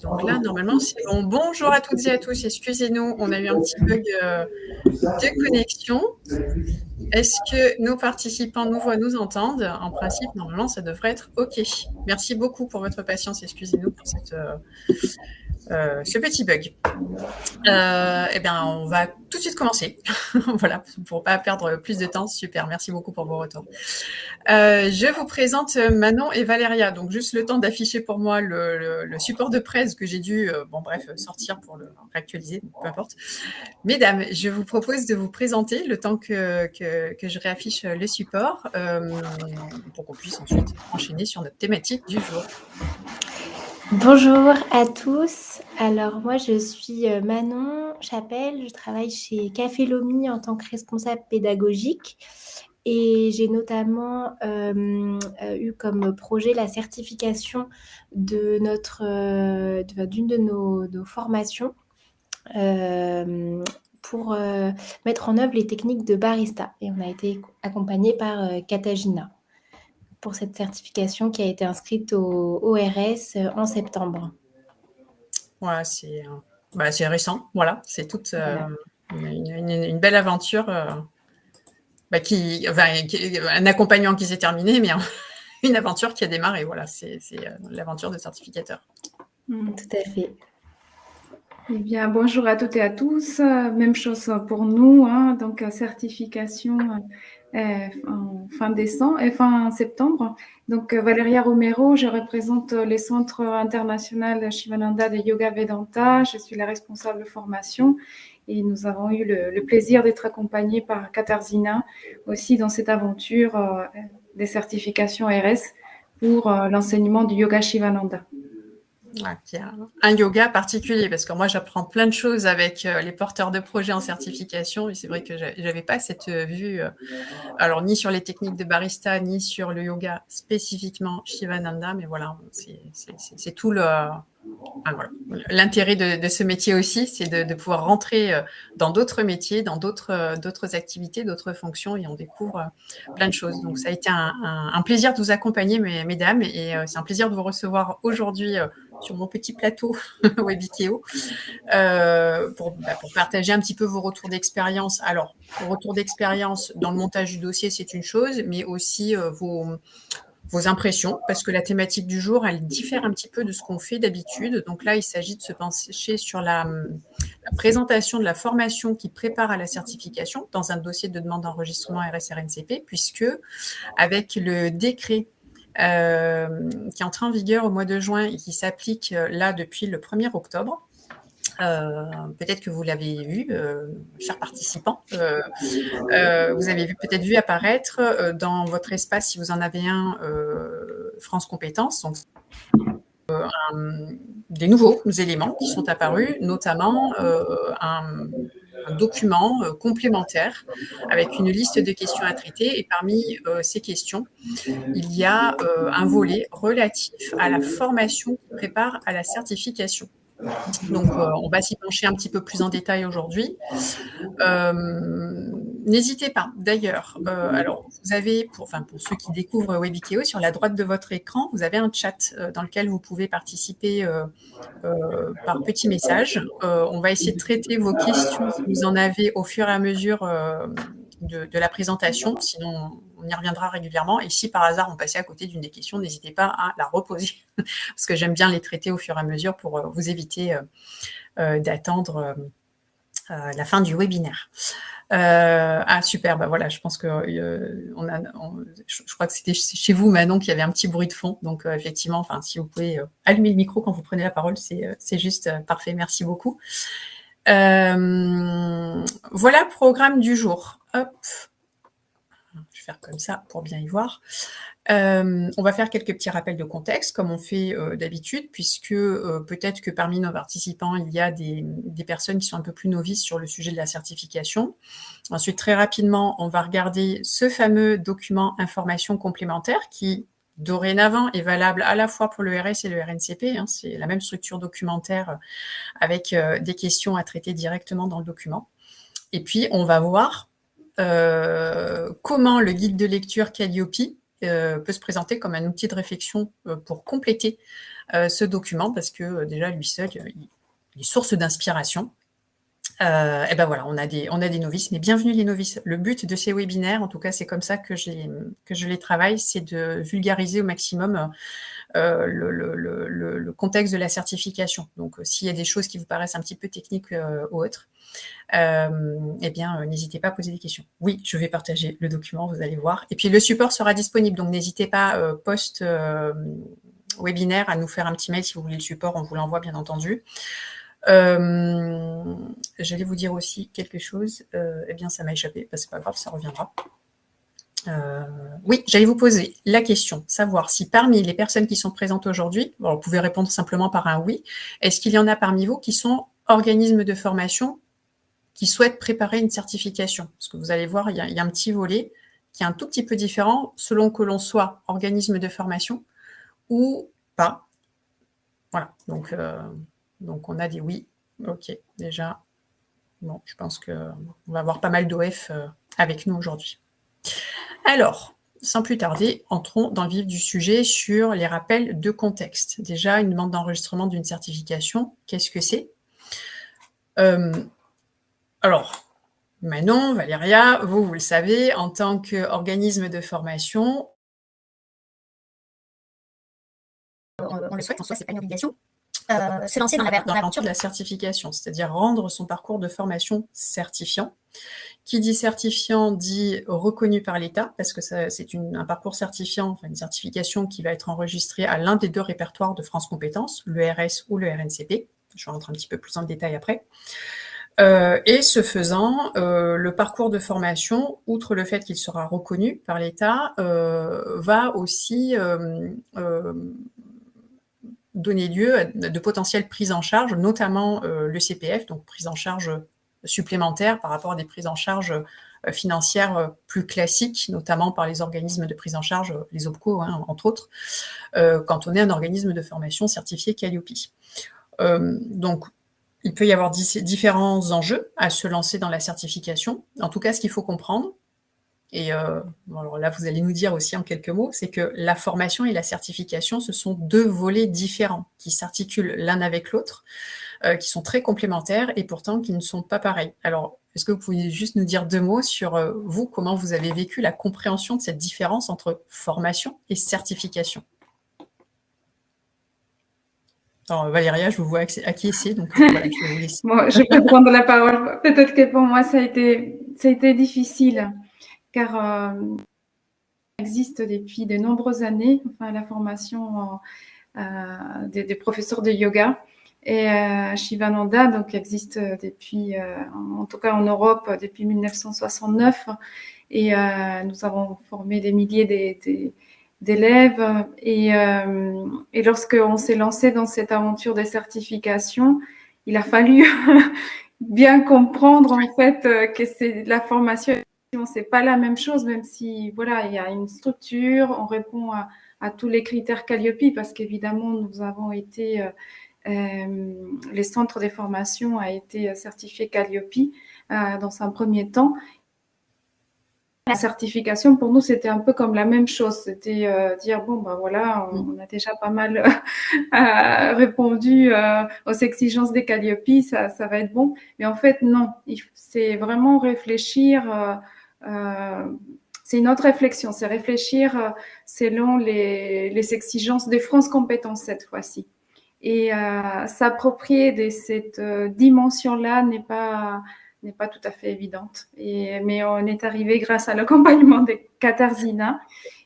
Donc là, normalement, c'est bon. Bonjour à toutes et à tous. Excusez-nous, on a eu un petit bug de connexion. Est-ce que nos participants nous voient, nous entendent? En principe, normalement, ça devrait être OK. Merci beaucoup pour votre patience. Excusez-nous pour ce petit bug. Eh bien, on va tout de suite commencer. Voilà, pour pas perdre plus de temps. Super, merci beaucoup pour vos retours. Je vous présente Manon et Valéria. Donc, juste le temps d'afficher pour moi le support de presse que j'ai dû, sortir pour le réactualiser, peu importe. Mesdames, je vous propose de vous présenter le temps que je réaffiche le support pour qu'on puisse ensuite enchaîner sur notre thématique du jour. Bonjour à tous. Alors moi je suis Manon Chapelle, je travaille chez Café Lomi en tant que responsable pédagogique et j'ai notamment eu comme projet la certification de d'une de nos formations pour mettre en œuvre les techniques de barista et on a été accompagné par Katagina pour cette certification qui a été inscrite au ORS en septembre. Voilà, c'est récent. Voilà, c'est toute une belle aventure. Un accompagnement qui s'est terminé, mais une aventure qui a démarré. Voilà, c'est l'aventure de certificateur. Tout à fait. Eh bien, bonjour à toutes et à tous. Même chose pour nous, hein, donc certification en fin septembre. Donc Valéria Romero, je représente les centres international Shivananda de Yoga Vedanta. Je suis la responsable de formation et nous avons eu le plaisir d'être accompagnés par Katarzyna aussi dans cette aventure des certifications RS pour l'enseignement du yoga Shivananda. Qui a un yoga particulier, parce que moi j'apprends plein de choses avec les porteurs de projets en certification, et c'est vrai que j'avais pas cette vue, alors ni sur les techniques de barista, ni sur le yoga spécifiquement Shivananda, mais voilà, c'est tout l'intérêt de ce métier aussi, c'est de pouvoir rentrer dans d'autres métiers, dans d'autres activités, d'autres fonctions, et on découvre plein de choses. Donc ça a été un plaisir de vous accompagner, mesdames, et c'est un plaisir de vous recevoir aujourd'hui sur mon petit plateau Webikeo pour partager un petit peu vos retours d'expérience. Alors, vos retours d'expérience dans le montage du dossier, c'est une chose, mais aussi vos impressions, parce que la thématique du jour, elle diffère un petit peu de ce qu'on fait d'habitude. Donc là, il s'agit de se pencher sur la présentation de la formation qui prépare à la certification dans un dossier de demande d'enregistrement RS-RNCP, puisque avec le décret qui est entré en vigueur au mois de juin et qui s'applique là depuis le 1er octobre. Peut-être que vous l'avez vu, chers participants. Vous avez peut-être vu apparaître dans votre espace, si vous en avez un, France Compétences. Donc, des nouveaux éléments qui sont apparus, notamment un document complémentaire avec une liste de questions à traiter. Et parmi ces questions, il y a un volet relatif à la formation qui prépare à la certification. Donc, on va s'y pencher un petit peu plus en détail aujourd'hui. N'hésitez pas, d'ailleurs, alors vous avez, pour ceux qui découvrent Webikeo, sur la droite de votre écran, vous avez un chat dans lequel vous pouvez participer par petits messages. On va essayer de traiter vos questions si vous en avez au fur et à mesure de la présentation, sinon on y reviendra régulièrement. Et si par hasard on passait à côté d'une des questions, n'hésitez pas à la reposer, parce que j'aime bien les traiter au fur et à mesure pour vous éviter d'attendre la fin du webinaire. Super, voilà, je pense que je crois que c'était chez vous, Manon, qu'il y avait un petit bruit de fond. Donc effectivement, si vous pouvez allumer le micro quand vous prenez la parole, c'est juste parfait. Merci beaucoup. Voilà, programme du jour. Hop. Je vais faire comme ça pour bien y voir. On va faire quelques petits rappels de contexte, comme on fait d'habitude, puisque peut-être que parmi nos participants, il y a des personnes qui sont un peu plus novices sur le sujet de la certification. Ensuite, très rapidement, on va regarder ce fameux document information complémentaire qui, dorénavant, est valable à la fois pour le RS et le RNCP. Hein, c'est la même structure documentaire avec des questions à traiter directement dans le document. Et puis, on va voir comment le guide de lecture Calliope peut se présenter comme un outil de réflexion pour compléter ce document, parce que déjà, lui seul, il est source d'inspiration. Et ben voilà, on a des novices, mais bienvenue les novices. Le but de ces webinaires, en tout cas, c'est comme ça que je les travaille, c'est de vulgariser au maximum le contexte de la certification. Donc, s'il y a des choses qui vous paraissent un petit peu techniques ou autres, eh bien, n'hésitez pas à poser des questions. Oui, je vais partager le document, vous allez voir. Et puis, le support sera disponible, donc n'hésitez pas, post-webinaire, à nous faire un petit mail si vous voulez le support, on vous l'envoie, bien entendu. J'allais vous dire aussi quelque chose, eh bien, ça m'a échappé, c'est pas grave, ça reviendra. Oui, j'allais vous poser la question, savoir si parmi les personnes qui sont présentes aujourd'hui, bon, vous pouvez répondre simplement par un oui, est-ce qu'il y en a parmi vous qui sont organismes de formation qui souhaitent préparer une certification? Parce que vous allez voir, il y a un petit volet qui est un tout petit peu différent selon que l'on soit organisme de formation ou pas. Voilà, donc on a des oui. Ok, déjà, bon, je pense qu'on va avoir pas mal d'OF avec nous aujourd'hui. Alors, sans plus tarder, entrons dans le vif du sujet sur les rappels de contexte. Déjà, une demande d'enregistrement d'une certification, qu'est-ce que c'est? Alors, Manon, Valéria, vous le savez, en tant qu'organisme de formation, on le souhaite, en soi, c'est pas une obligation, se lancer dans l'aventure de la certification, c'est-à-dire rendre son parcours de formation certifiant. Qui dit certifiant dit reconnu par l'État, parce que c'est un parcours certifiant, enfin une certification qui va être enregistrée à l'un des deux répertoires de France Compétences, le RS ou le RNCP. Je rentre un petit peu plus en détail après. Et ce faisant, le parcours de formation, outre le fait qu'il sera reconnu par l'État, va aussi donner lieu à de potentielles prises en charge, notamment le CPF, donc prise en charge supplémentaire par rapport à des prises en charge financières plus classiques, notamment par les organismes de prise en charge, les OPCO, hein, entre autres, quand on est un organisme de formation certifié Calliope. Donc, il peut y avoir différents enjeux à se lancer dans la certification. En tout cas, ce qu'il faut comprendre, et alors là, vous allez nous dire aussi en quelques mots, c'est que la formation et la certification, ce sont deux volets différents qui s'articulent l'un avec l'autre, qui sont très complémentaires et pourtant qui ne sont pas pareils. Alors, est-ce que vous pouvez juste nous dire deux mots sur vous, comment vous avez vécu la compréhension de cette différence entre formation et certification? Alors, Valéria, je vous vois acquiescer, donc voilà, je vais vous laisser. Bon, je peux prendre la parole. Peut-être que pour moi, ça a été difficile, car existe depuis de nombreuses années, enfin, la formation des professeurs de yoga. Et Shivananda, donc, existe depuis, en tout cas en Europe, depuis 1969. Et nous avons formé des milliers d'élèves. Et lorsqu'on s'est lancé dans cette aventure des certifications, il a fallu bien comprendre, en fait, que c'est la formation, c'est pas la même chose, même si, voilà, il y a une structure, on répond à tous les critères Calliope, parce qu'évidemment, nous avons été... les centres de formation a été certifié Calliope dans un premier temps. La certification, pour nous, c'était un peu comme la même chose. C'était dire, bon, ben voilà, on a déjà pas mal répondu aux exigences des Calliope, ça va être bon. Mais en fait, non. C'est vraiment réfléchir... c'est une autre réflexion. C'est réfléchir selon les exigences des France Compétences cette fois-ci. Et s'approprier de cette dimension-là n'est pas tout à fait évidente. Mais on est arrivé grâce à l'accompagnement de Katarzyna.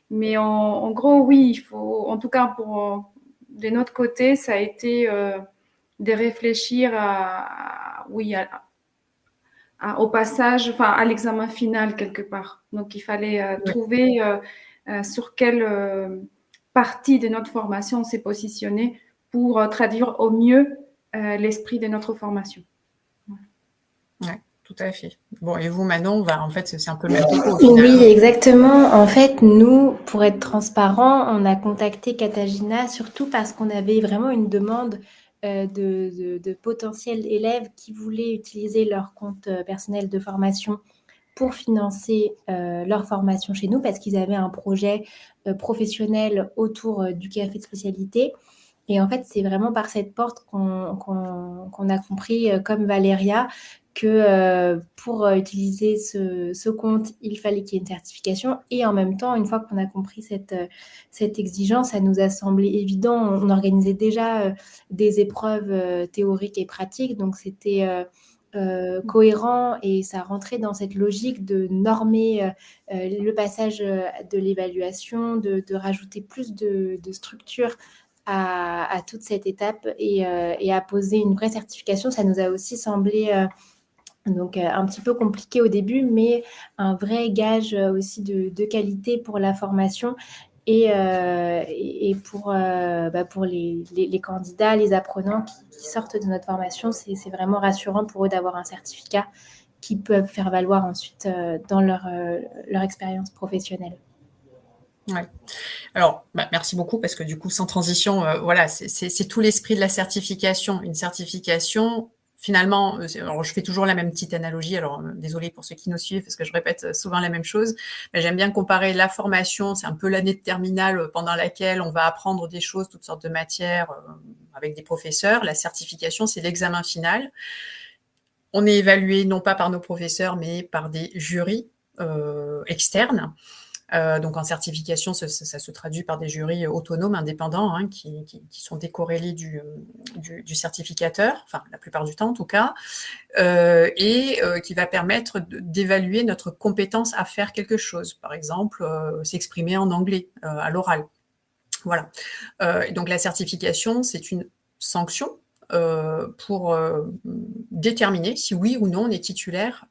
Mais en gros, oui, il faut, en tout cas de notre côté, ça a été de réfléchir au passage, enfin à l'examen final quelque part. Donc il fallait trouver sur quelle partie de notre formation on s'est positionné pour traduire au mieux l'esprit de notre formation. Oui, tout à fait. Bon, et vous, Manon, en fait, c'est un peu le même topo au final. Oui, exactement. En fait, nous, pour être transparent, on a contacté Katarzyna surtout parce qu'on avait vraiment une demande de potentiels élèves qui voulaient utiliser leur compte personnel de formation pour financer leur formation chez nous parce qu'ils avaient un projet professionnel autour du café de spécialité. Et en fait, c'est vraiment par cette porte qu'on a compris, comme Valéria, que pour utiliser ce compte, il fallait qu'il y ait une certification. Et en même temps, une fois qu'on a compris cette exigence, ça nous a semblé évident. On organisait déjà des épreuves théoriques et pratiques, donc c'était cohérent et ça rentrait dans cette logique de normer le passage de l'évaluation, de rajouter plus de structure à toute cette étape et à poser une vraie certification. Ça nous a aussi semblé donc un petit peu compliqué au début, mais un vrai gage aussi de qualité pour la formation et pour les candidats, les apprenants qui sortent de notre formation. C'est vraiment rassurant pour eux d'avoir un certificat qu'ils peuvent faire valoir ensuite dans leur expérience professionnelle. Ouais. Alors, merci beaucoup parce que du coup, sans transition, voilà, c'est tout l'esprit de la certification. Une certification, finalement, alors je fais toujours la même petite analogie. Alors, désolée pour ceux qui nous suivent parce que je répète souvent la même chose. Mais j'aime bien comparer la formation, c'est un peu l'année de terminale pendant laquelle on va apprendre des choses, toutes sortes de matières avec des professeurs. La certification, c'est l'examen final. On est évalué non pas par nos professeurs, mais par des jurys externes. Donc en certification, ça se traduit par des jurys autonomes, indépendants, hein, qui sont décorrélés du certificateur, enfin la plupart du temps en tout cas, et qui va permettre d'évaluer notre compétence à faire quelque chose. Par exemple, s'exprimer en anglais à l'oral. Voilà. Donc la certification, c'est une sanction pour déterminer si oui ou non on est titulaire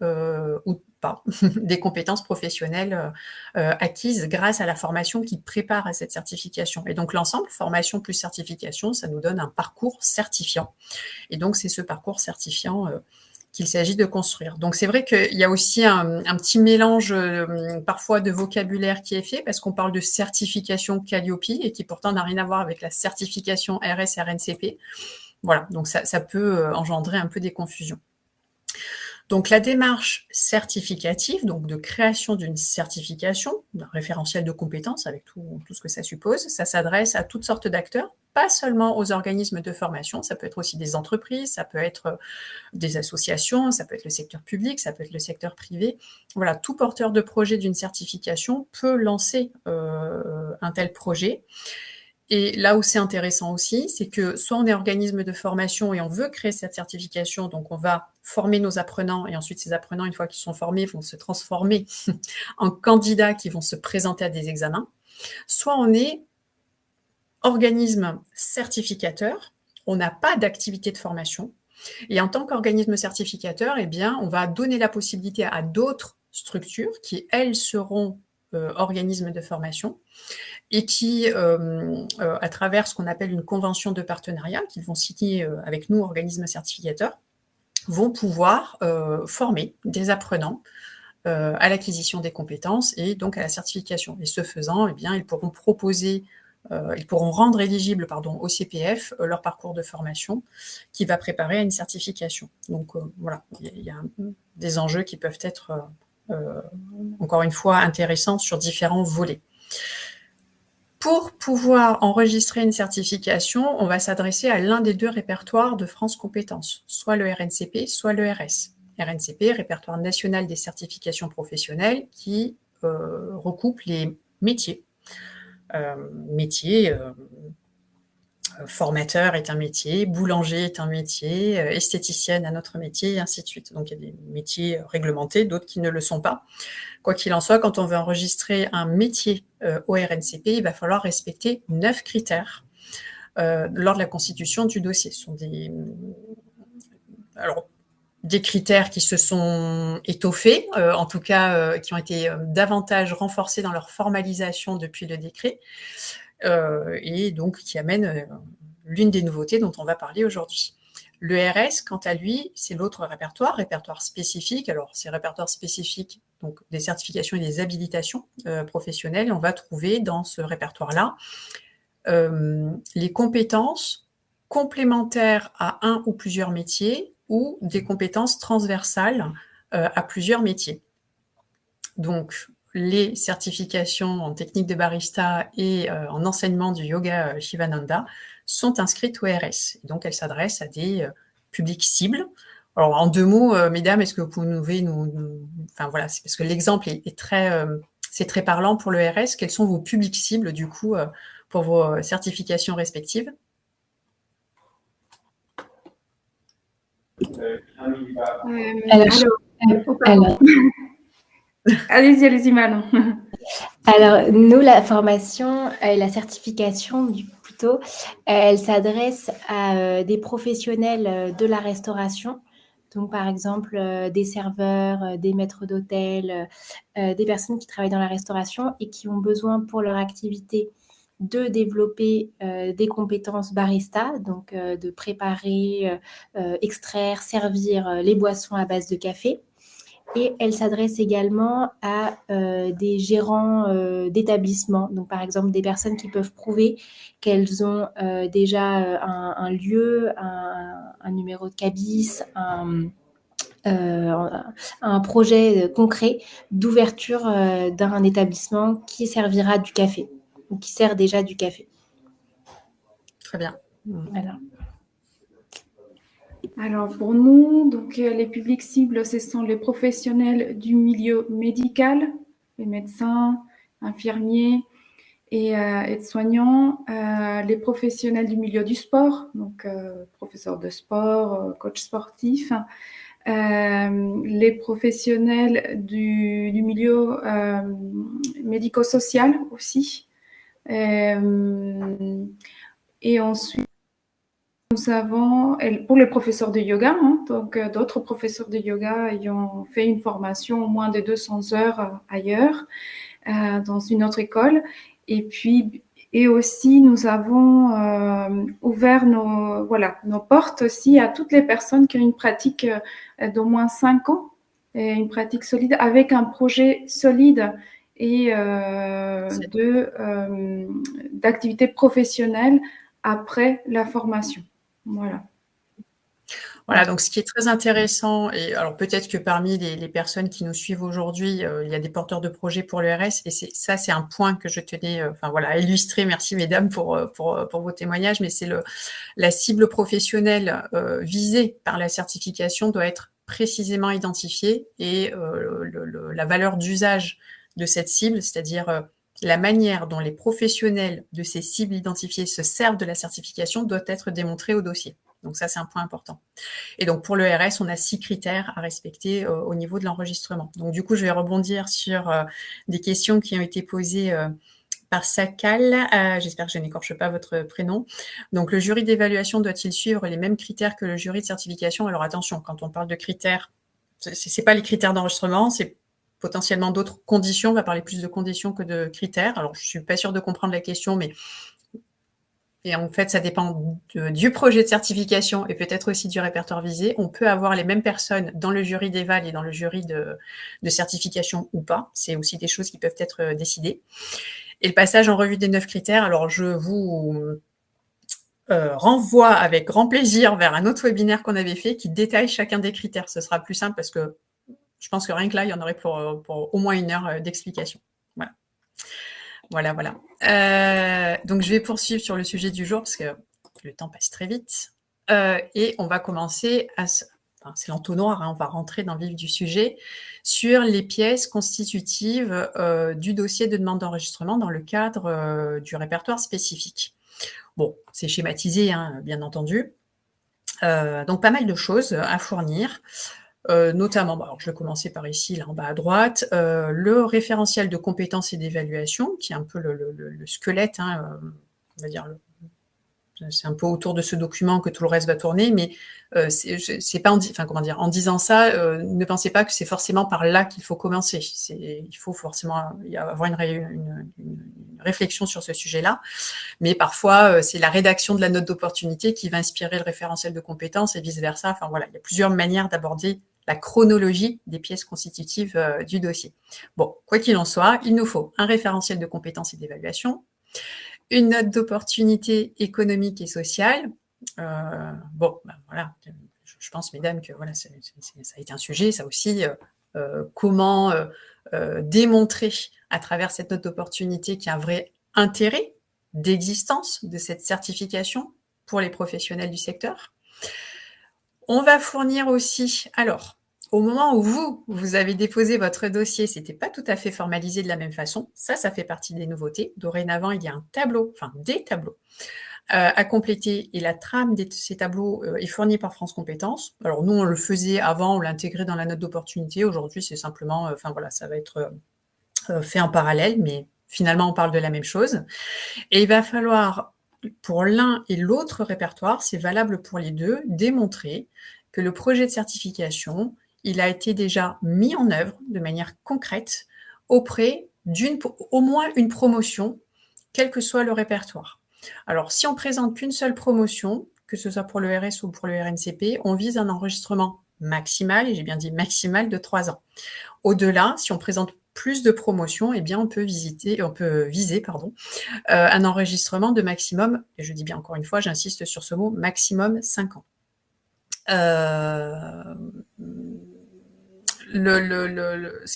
ou pas des compétences professionnelles acquises grâce à la formation qui prépare à cette certification. Et donc l'ensemble, formation plus certification, ça nous donne un parcours certifiant. Et donc c'est ce parcours certifiant qu'il s'agit de construire. Donc c'est vrai qu'il y a aussi un petit mélange parfois de vocabulaire qui est fait parce qu'on parle de certification Calliope et qui pourtant n'a rien à voir avec la certification RS-RNCP. Voilà, donc ça peut engendrer un peu des confusions. Donc la démarche certificative, donc de création d'une certification, d'un référentiel de compétences avec tout ce que ça suppose, ça s'adresse à toutes sortes d'acteurs, pas seulement aux organismes de formation, ça peut être aussi des entreprises, ça peut être des associations, ça peut être le secteur public, ça peut être le secteur privé. Voilà, tout porteur de projet d'une certification peut lancer un tel projet. Et là où c'est intéressant aussi, c'est que soit on est organisme de formation et on veut créer cette certification, donc on va former nos apprenants et ensuite ces apprenants, une fois qu'ils sont formés, vont se transformer en candidats qui vont se présenter à des examens. Soit on est organisme certificateur, on n'a pas d'activité de formation et en tant qu'organisme certificateur, eh bien, on va donner la possibilité à d'autres structures qui, elles, seront organismes de formation et qui, à travers ce qu'on appelle une convention de partenariat qu'ils vont signer avec nous, organismes certificateurs, vont pouvoir former des apprenants à l'acquisition des compétences et donc à la certification. Et ce faisant, eh bien, ils pourront rendre éligible au CPF leur parcours de formation qui va préparer à une certification. Donc voilà, il y a des enjeux qui peuvent être encore une fois intéressants sur différents volets. Pour pouvoir enregistrer une certification, on va s'adresser à l'un des deux répertoires de France Compétences, soit le RNCP, soit le RS. RNCP, Répertoire national des certifications professionnelles, qui recoupe les métiers. Formateur est un métier, boulanger est un métier, esthéticienne un autre métier, et ainsi de suite. Donc il y a des métiers réglementés, d'autres qui ne le sont pas. Quoi qu'il en soit, quand on veut enregistrer un métier au RNCP, il va falloir respecter 9 critères lors de la constitution du dossier. Ce sont des critères qui se sont étoffés, en tout cas qui ont été davantage renforcés dans leur formalisation depuis le décret, et donc qui amènent l'une des nouveautés dont on va parler aujourd'hui. Le RS, quant à lui, c'est l'autre répertoire spécifique. Alors, ces répertoires spécifiques, donc des certifications et des habilitations professionnelles, on va trouver dans ce répertoire-là les compétences complémentaires à un ou plusieurs métiers ou des compétences transversales à plusieurs métiers. donc les certifications en technique de barista et en enseignement du yoga Shivananda sont inscrites au RS. Et donc, elles s'adressent à des publics cibles. Alors, en 2 mots, mesdames, est-ce que vous pouvez enfin voilà, c'est parce que l'exemple est très, c'est très parlant pour le RS. Quels sont vos publics cibles, du coup, pour vos certifications respectives? Alors, allez-y, Manon. Alors, nous, la formation et la certification, plutôt, elle s'adresse à des professionnels de la restauration. Donc, par exemple, des serveurs, des maîtres d'hôtel, des personnes qui travaillent dans la restauration et qui ont besoin pour leur activité de développer des compétences barista, donc de préparer, extraire, servir les boissons à base de café. Et elle s'adresse également à des gérants d'établissements, donc par exemple des personnes qui peuvent prouver qu'elles ont déjà un lieu, un numéro de cabis, un projet concret d'ouverture d'un établissement qui servira du café, ou qui sert déjà du café. Très bien. Voilà. Alors pour nous, donc les publics cibles, ce sont les professionnels du milieu médical, les médecins, infirmiers et aides-soignants, les professionnels du milieu du sport, donc professeurs de sport, coach sportif, les professionnels du milieu médico-social aussi, et ensuite nous avons, pour les professeurs de yoga, donc d'autres professeurs de yoga ayant fait une formation au moins de 200 heures ailleurs, dans une autre école. Et aussi, nous avons ouvert nos portes aussi à toutes les personnes qui ont une pratique d'au moins 5 ans, et une pratique solide, avec un projet solide et d'activité professionnelle après la formation. Voilà, donc ce qui est très intéressant, et alors peut-être que parmi les personnes qui nous suivent aujourd'hui, il y a des porteurs de projets pour le RS, et c'est un point que je tenais à illustrer. Merci mesdames pour vos témoignages, mais c'est la cible professionnelle visée par la certification doit être précisément identifiée, et la valeur d'usage de cette cible, c'est-à-dire la manière dont les professionnels de ces cibles identifiées se servent de la certification doit être démontrée au dossier. Donc ça, c'est un point important. Et donc pour le RS, on a 6 critères à respecter au niveau de l'enregistrement. Donc du coup, je vais rebondir sur des questions qui ont été posées par Sakal. J'espère que je n'écorche pas votre prénom. Donc le jury d'évaluation doit-il suivre les mêmes critères que le jury de certification? Alors attention, quand on parle de critères, c'est pas les critères d'enregistrement, c'est potentiellement d'autres conditions. On va parler plus de conditions que de critères. Alors je suis pas sûre de comprendre la question, mais et en fait, ça dépend du projet de certification et peut-être aussi du répertoire visé. On peut avoir les mêmes personnes dans le jury d'éval et dans le jury de certification ou pas. C'est aussi des choses qui peuvent être décidées. Et le passage en revue des 9 critères, alors je vous renvoie avec grand plaisir vers un autre webinaire qu'on avait fait qui détaille chacun des critères. Ce sera plus simple parce que je pense que rien que là, il y en aurait pour au moins 1 heure d'explication. Voilà. Donc, je vais poursuivre sur le sujet du jour parce que le temps passe très vite. Et on va commencer c'est l'entonnoir, on va rentrer dans le vif du sujet, sur les pièces constitutives du dossier de demande d'enregistrement dans le cadre du répertoire spécifique. Bon, c'est schématisé, bien entendu. Donc, pas mal de choses à fournir. Notamment, alors je vais commencer par ici, là en bas à droite, le référentiel de compétences et d'évaluation, qui est un peu le squelette, on va dire, c'est un peu autour de ce document que tout le reste va tourner, mais c'est pas en disant ça, ne pensez pas que c'est forcément par là qu'il faut commencer. Il faut forcément avoir une réflexion sur ce sujet-là, mais parfois c'est la rédaction de la note d'opportunité qui va inspirer le référentiel de compétences et vice-versa. Enfin voilà, il y a plusieurs manières d'aborder la chronologie des pièces constitutives du dossier. Bon, quoi qu'il en soit, il nous faut un référentiel de compétences et d'évaluation, une note d'opportunité économique et sociale. Voilà, je pense, mesdames, que voilà, ça a été un sujet, ça aussi, comment démontrer à travers cette note d'opportunité qu'il y a un vrai intérêt d'existence de cette certification pour les professionnels du secteur. On va fournir aussi, alors, au moment où vous avez déposé votre dossier, ce n'était pas tout à fait formalisé de la même façon. Ça fait partie des nouveautés. Dorénavant, il y a un tableau, enfin des tableaux à compléter et la trame de ces tableaux est fournie par France Compétences. Alors nous, on le faisait avant, on l'intégrait dans la note d'opportunité. Aujourd'hui, c'est simplement, enfin voilà, ça va être fait en parallèle, mais finalement, on parle de la même chose. Et il va falloir, pour l'un et l'autre répertoire, c'est valable pour les deux, démontrer que le projet de certification, il a été déjà mis en œuvre de manière concrète auprès au moins une promotion, quel que soit le répertoire. Alors, si on présente qu'une seule promotion, que ce soit pour le RS ou pour le RNCP, on vise un enregistrement maximal, et j'ai bien dit maximal, de 3 ans. Au-delà, si on présente plus de promotions, eh bien on peut viser un enregistrement de maximum, et je dis bien encore une fois, j'insiste sur ce mot, maximum 5 ans. Ce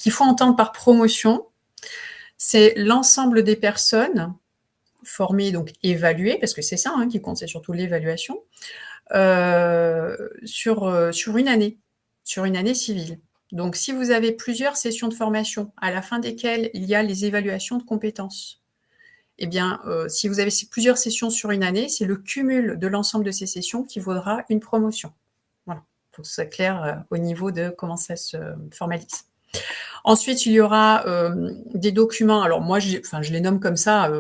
qu'il faut entendre par promotion, c'est l'ensemble des personnes formées, donc évaluées, parce que c'est ça qui compte, c'est surtout l'évaluation, sur une année civile. Donc, si vous avez plusieurs sessions de formation à la fin desquelles il y a les évaluations de compétences, eh bien, si vous avez plusieurs sessions sur une année, c'est le cumul de l'ensemble de ces sessions qui vaudra une promotion. Voilà, il faut que ce soit clair au niveau de comment ça se formalise. Ensuite, il y aura des documents. Alors moi, je les nomme comme ça.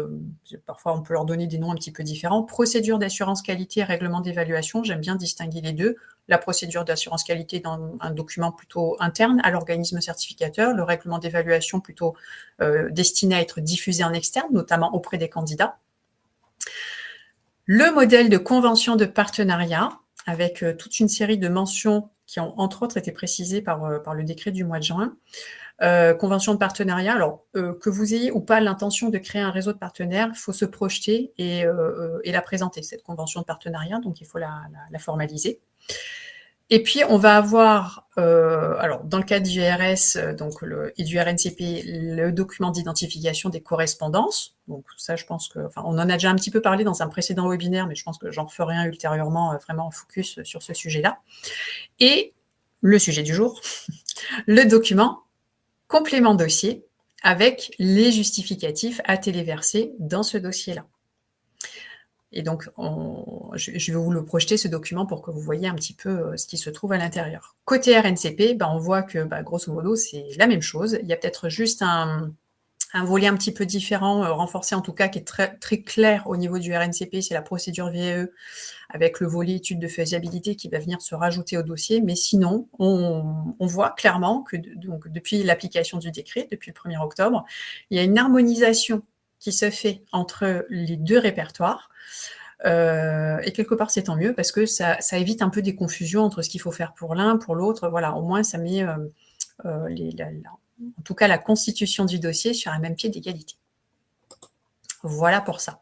Parfois, on peut leur donner des noms un petit peu différents. Procédure d'assurance qualité, règlement d'évaluation. J'aime bien distinguer les deux. La procédure d'assurance qualité dans un document plutôt interne à l'organisme certificateur. Le règlement d'évaluation plutôt destiné à être diffusé en externe, notamment auprès des candidats. Le modèle de convention de partenariat avec toute une série de mentions qui ont entre autres été précisées par le décret du mois de juin. Convention de partenariat, alors que vous ayez ou pas l'intention de créer un réseau de partenaires, il faut se projeter et la présenter, cette convention de partenariat, donc il faut la formaliser. Et puis, on va avoir, alors dans le cas du RS et du RNCP, le document d'identification des correspondances. Donc ça, je pense on en a déjà un petit peu parlé dans un précédent webinaire, mais je pense que j'en referai un ultérieurement, vraiment en focus sur ce sujet-là. Et le sujet du jour, le document complément dossier avec les justificatifs à téléverser dans ce dossier-là. Et donc, je vais vous le projeter, ce document, pour que vous voyez un petit peu ce qui se trouve à l'intérieur. Côté RNCP, on voit que, grosso modo, c'est la même chose. Il y a peut-être juste un volet un petit peu différent, renforcé en tout cas, qui est très, très clair au niveau du RNCP, c'est la procédure VAE, avec le volet étude de faisabilité qui va venir se rajouter au dossier. Mais sinon, on voit clairement que donc, depuis l'application du décret, depuis le 1er octobre, il y a une harmonisation qui se fait entre les deux répertoires. Et quelque part, c'est tant mieux parce que ça évite un peu des confusions entre ce qu'il faut faire pour l'un, pour l'autre. Voilà, au moins, ça met en tout cas la constitution du dossier sur un même pied d'égalité. Voilà pour ça.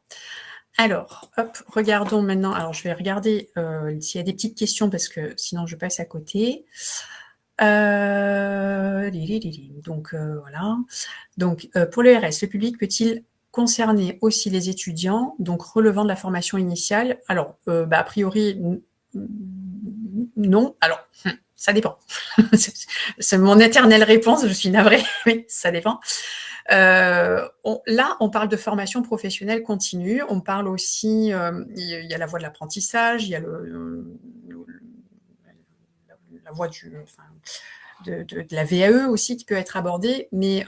Alors, hop, regardons maintenant. Alors, je vais regarder s'il y a des petites questions parce que sinon, je passe à côté. Donc, voilà. Donc, pour le RS, le public peut-il concerner aussi les étudiants, donc relevant de la formation initiale? Alors, a priori, non. Alors, ça dépend. C'est mon éternelle réponse, je suis navrée, mais ça dépend. Là, on parle de formation professionnelle continue. On parle aussi, il y a la voie de l'apprentissage, il y a la voie de la VAE aussi qui peut être abordée, mais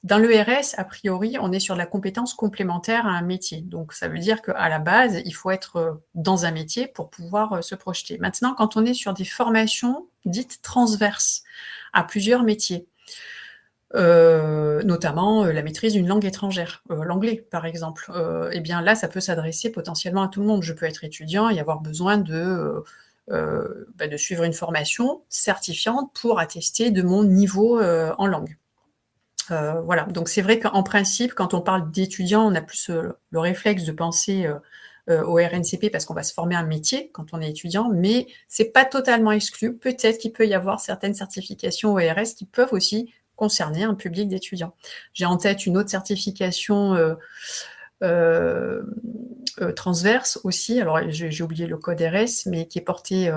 dans le RS, a priori, on est sur de la compétence complémentaire à un métier. Donc, ça veut dire qu'à la base, il faut être dans un métier pour pouvoir se projeter. Maintenant, quand on est sur des formations dites transverses à plusieurs métiers, notamment la maîtrise d'une langue étrangère, l'anglais par exemple, eh bien là, ça peut s'adresser potentiellement à tout le monde. Je peux être étudiant et avoir besoin de suivre une formation certifiante pour attester de mon niveau en langue. Voilà, donc c'est vrai qu'en principe, quand on parle d'étudiants, on a plus le réflexe de penser au RNCP parce qu'on va se former un métier quand on est étudiant, mais c'est pas totalement exclu. Peut-être qu'il peut y avoir certaines certifications au RS qui peuvent aussi concerner un public d'étudiants. J'ai en tête une autre certification transverse aussi, alors j'ai oublié le code RS, mais qui est porté,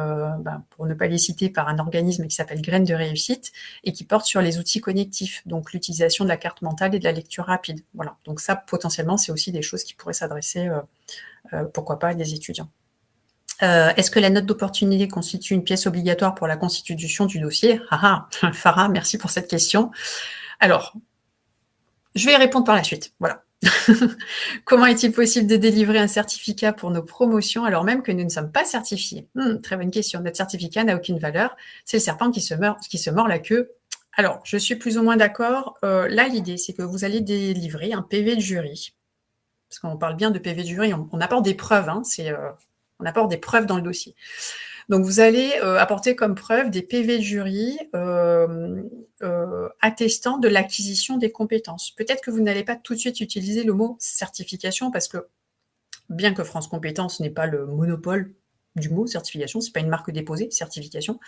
pour ne pas les citer, par un organisme qui s'appelle Graines de réussite et qui porte sur les outils connectifs, donc l'utilisation de la carte mentale et de la lecture rapide. Voilà, donc ça, potentiellement, c'est aussi des choses qui pourraient s'adresser, pourquoi pas, à des étudiants. Est-ce que la note d'opportunité constitue une pièce obligatoire pour la constitution du dossier? Farah, merci pour cette question. Alors, je vais y répondre par la suite, voilà. Comment est-il possible de délivrer un certificat pour nos promotions alors même que nous ne sommes pas certifiés? Très bonne question. Notre certificat n'a aucune valeur. C'est le serpent qui se mord la queue. Alors, je suis plus ou moins d'accord. Là, l'idée, c'est que vous allez délivrer un PV de jury. Parce qu'on parle bien de PV de jury, on apporte des preuves. On apporte des preuves dans le dossier. Donc, vous allez apporter comme preuve des PV de jury attestant de l'acquisition des compétences. Peut-être que vous n'allez pas tout de suite utiliser le mot certification parce que, bien que France Compétences n'ait pas le monopole du mot certification, c'est pas une marque déposée, certification.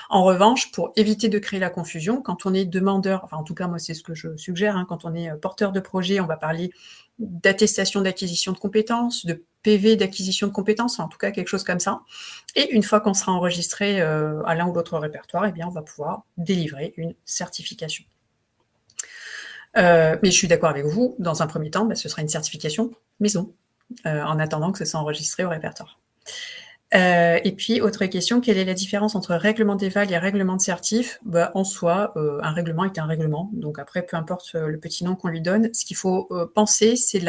En revanche, pour éviter de créer la confusion, quand on est demandeur, enfin en tout cas moi c'est ce que je suggère, quand on est porteur de projet, on va parler d'attestation d'acquisition de compétences, de PV d'acquisition de compétences, en tout cas quelque chose comme ça. Et une fois qu'on sera enregistré à l'un ou l'autre répertoire, eh bien on va pouvoir délivrer une certification. Mais je suis d'accord avec vous, dans un premier temps, ce sera une certification maison, en attendant que ce soit enregistré au répertoire. Et puis, autre question, quelle est la différence entre règlement d'éval et règlement de certif? En soi, un règlement est un règlement. Donc après, peu importe le petit nom qu'on lui donne, ce qu'il faut penser, c'est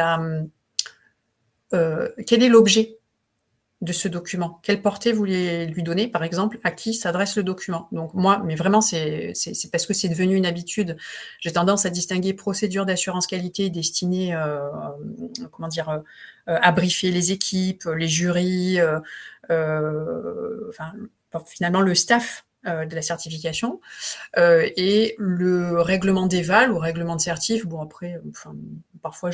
quel est l'objet de ce document? Quelle portée vous voulez lui donner, par exemple, à qui s'adresse le document? Donc moi, mais vraiment, c'est parce que c'est devenu une habitude. J'ai tendance à distinguer procédure d'assurance qualité destinée, à briefer les équipes, les jurys, finalement le staff de la certification, et le règlement d'éval ou règlement de certif. Bon après, parfois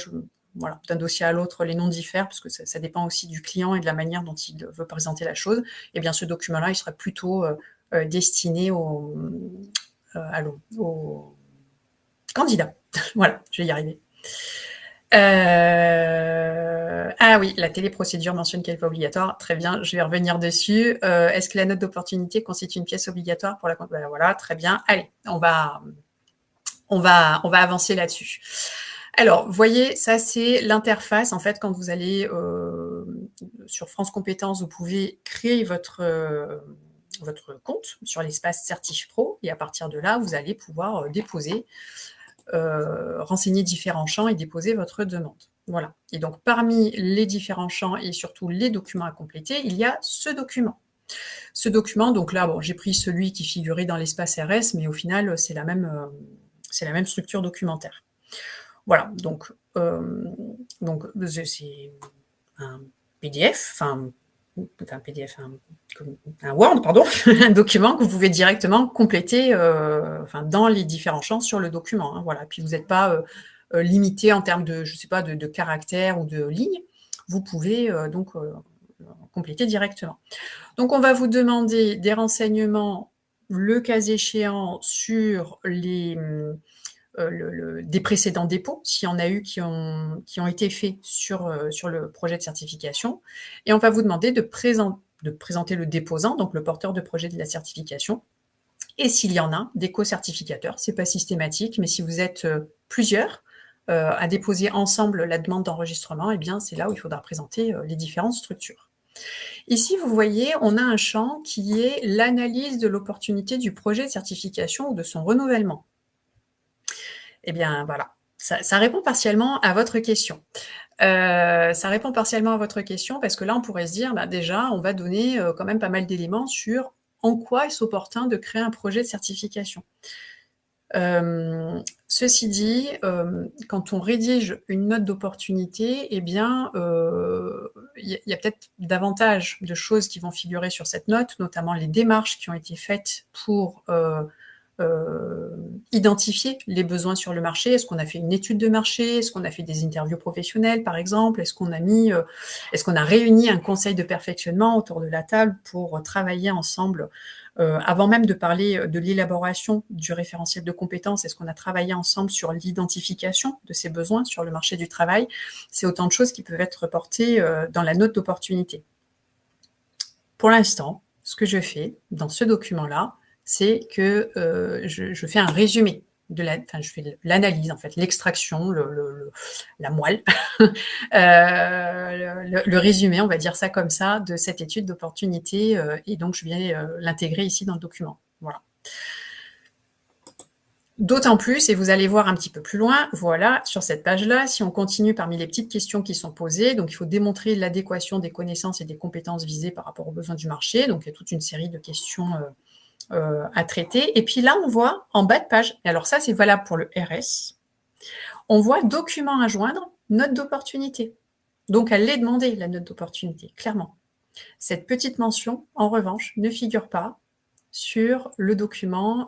d'un dossier à l'autre, les noms diffèrent parce que ça dépend aussi du client et de la manière dont il veut présenter la chose. Et bien ce document-là, il sera plutôt destiné au candidat. Voilà, je vais y arriver. Ah oui, la téléprocédure mentionne qu'elle n'est pas obligatoire. Très bien, je vais revenir dessus. Est-ce que la note d'opportunité constitue une pièce obligatoire pour la... Voilà, très bien. Allez, on va avancer là-dessus. Alors, vous voyez, ça c'est l'interface. En fait, quand vous allez sur France Compétences, vous pouvez créer votre compte sur l'espace Certif Pro et à partir de là, vous allez pouvoir déposer, renseigner différents champs et déposer votre demande. Voilà. Et donc, parmi les différents champs et surtout les documents à compléter, il y a ce document. Ce document, donc là, j'ai pris celui qui figurait dans l'espace RS, mais au final, c'est la même structure documentaire. Voilà, donc c'est un PDF, un Word, pardon, un document que vous pouvez directement compléter dans les différents champs sur le document. Voilà, puis vous n'êtes pas limité en termes de, je sais pas, de caractères ou de lignes. Vous pouvez compléter directement. Donc, on va vous demander des renseignements, le cas échéant, sur des précédents dépôts, s'il y en a eu qui ont été faits sur le projet de certification. Et on va vous demander de présenter le déposant, donc le porteur de projet de la certification. Et s'il y en a, des co-certificateurs. Ce n'est pas systématique, mais si vous êtes plusieurs à déposer ensemble la demande d'enregistrement, eh bien, c'est là où il faudra présenter les différentes structures. Ici, vous voyez, on a un champ qui est l'analyse de l'opportunité du projet de certification ou de son renouvellement. Eh bien, voilà, ça répond partiellement à votre question. Ça répond partiellement à votre question parce que là, on pourrait se dire, déjà, on va donner quand même pas mal d'éléments sur en quoi est-ce opportun de créer un projet de certification. Ceci dit, quand on rédige une note d'opportunité, eh bien, il y a peut-être davantage de choses qui vont figurer sur cette note, notamment les démarches qui ont été faites pour identifier les besoins sur le marché. Est-ce qu'on a fait une étude de marché? Est-ce qu'on a fait des interviews professionnelles, par exemple? Est-ce qu'on a réuni un conseil de perfectionnement autour de la table pour travailler ensemble avant même de parler de l'élaboration du référentiel de compétences, est-ce qu'on a travaillé ensemble sur l'identification de ces besoins sur le marché du travail? C'est autant de choses qui peuvent être reportées dans la note d'opportunité. Pour l'instant, ce que je fais dans ce document-là, c'est que je fais un résumé je fais l'analyse, en fait, l'extraction, la moelle, le résumé, on va dire ça comme ça, de cette étude d'opportunité, et donc je viens l'intégrer ici dans le document. Voilà. D'autant plus, et vous allez voir un petit peu plus loin, voilà, sur cette page-là, si on continue parmi les petites questions qui sont posées, donc il faut démontrer l'adéquation des connaissances et des compétences visées par rapport aux besoins du marché, donc il y a toute une série de questions à traiter. Et puis là, on voit en bas de page, et alors ça, c'est valable pour le RS, on voit document à joindre, note d'opportunité. Donc, elle l'est demandée, la note d'opportunité, clairement. Cette petite mention, en revanche, ne figure pas sur le document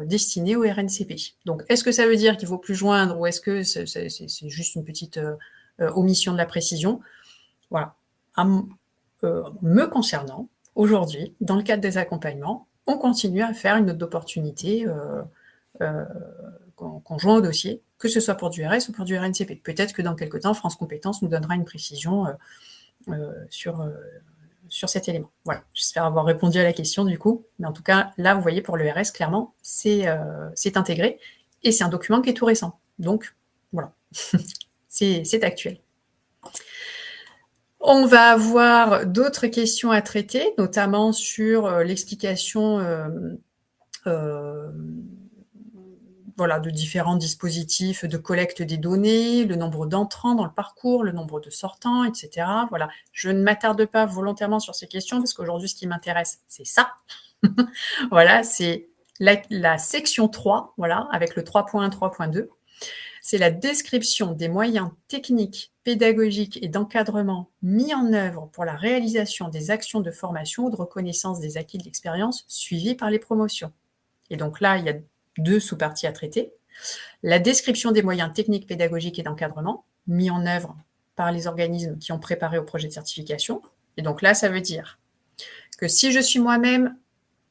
destiné au RNCP. Donc, est-ce que ça veut dire qu'il ne faut plus joindre ou est-ce que c'est juste une petite omission de la précision? Voilà. Me concernant, aujourd'hui, dans le cadre des accompagnements, on continue à faire une note d'opportunité qu'on joint au dossier, que ce soit pour du RS ou pour du RNCP. Peut-être que dans quelques temps, France Compétences nous donnera une précision sur cet élément. Voilà, j'espère avoir répondu à la question du coup. Mais en tout cas, là, vous voyez, pour le RS, clairement, c'est intégré et c'est un document qui est tout récent. Donc, voilà, c'est actuel. On va avoir d'autres questions à traiter, notamment sur l'explication voilà, de différents dispositifs de collecte des données, le nombre d'entrants dans le parcours, le nombre de sortants, etc. Voilà. Je ne m'attarde pas volontairement sur ces questions parce qu'aujourd'hui, ce qui m'intéresse, c'est ça. Voilà, c'est la section 3, voilà, avec le 3.1, 3.2. C'est la description des moyens techniques, pédagogiques et d'encadrement mis en œuvre pour la réalisation des actions de formation ou de reconnaissance des acquis de l'expérience suivies par les promotions. Et donc là, il y a 2 sous-parties à traiter. La description des moyens techniques, pédagogiques et d'encadrement mis en œuvre par les organismes qui ont préparé au projet de certification. Et donc là, ça veut dire que si je suis moi-même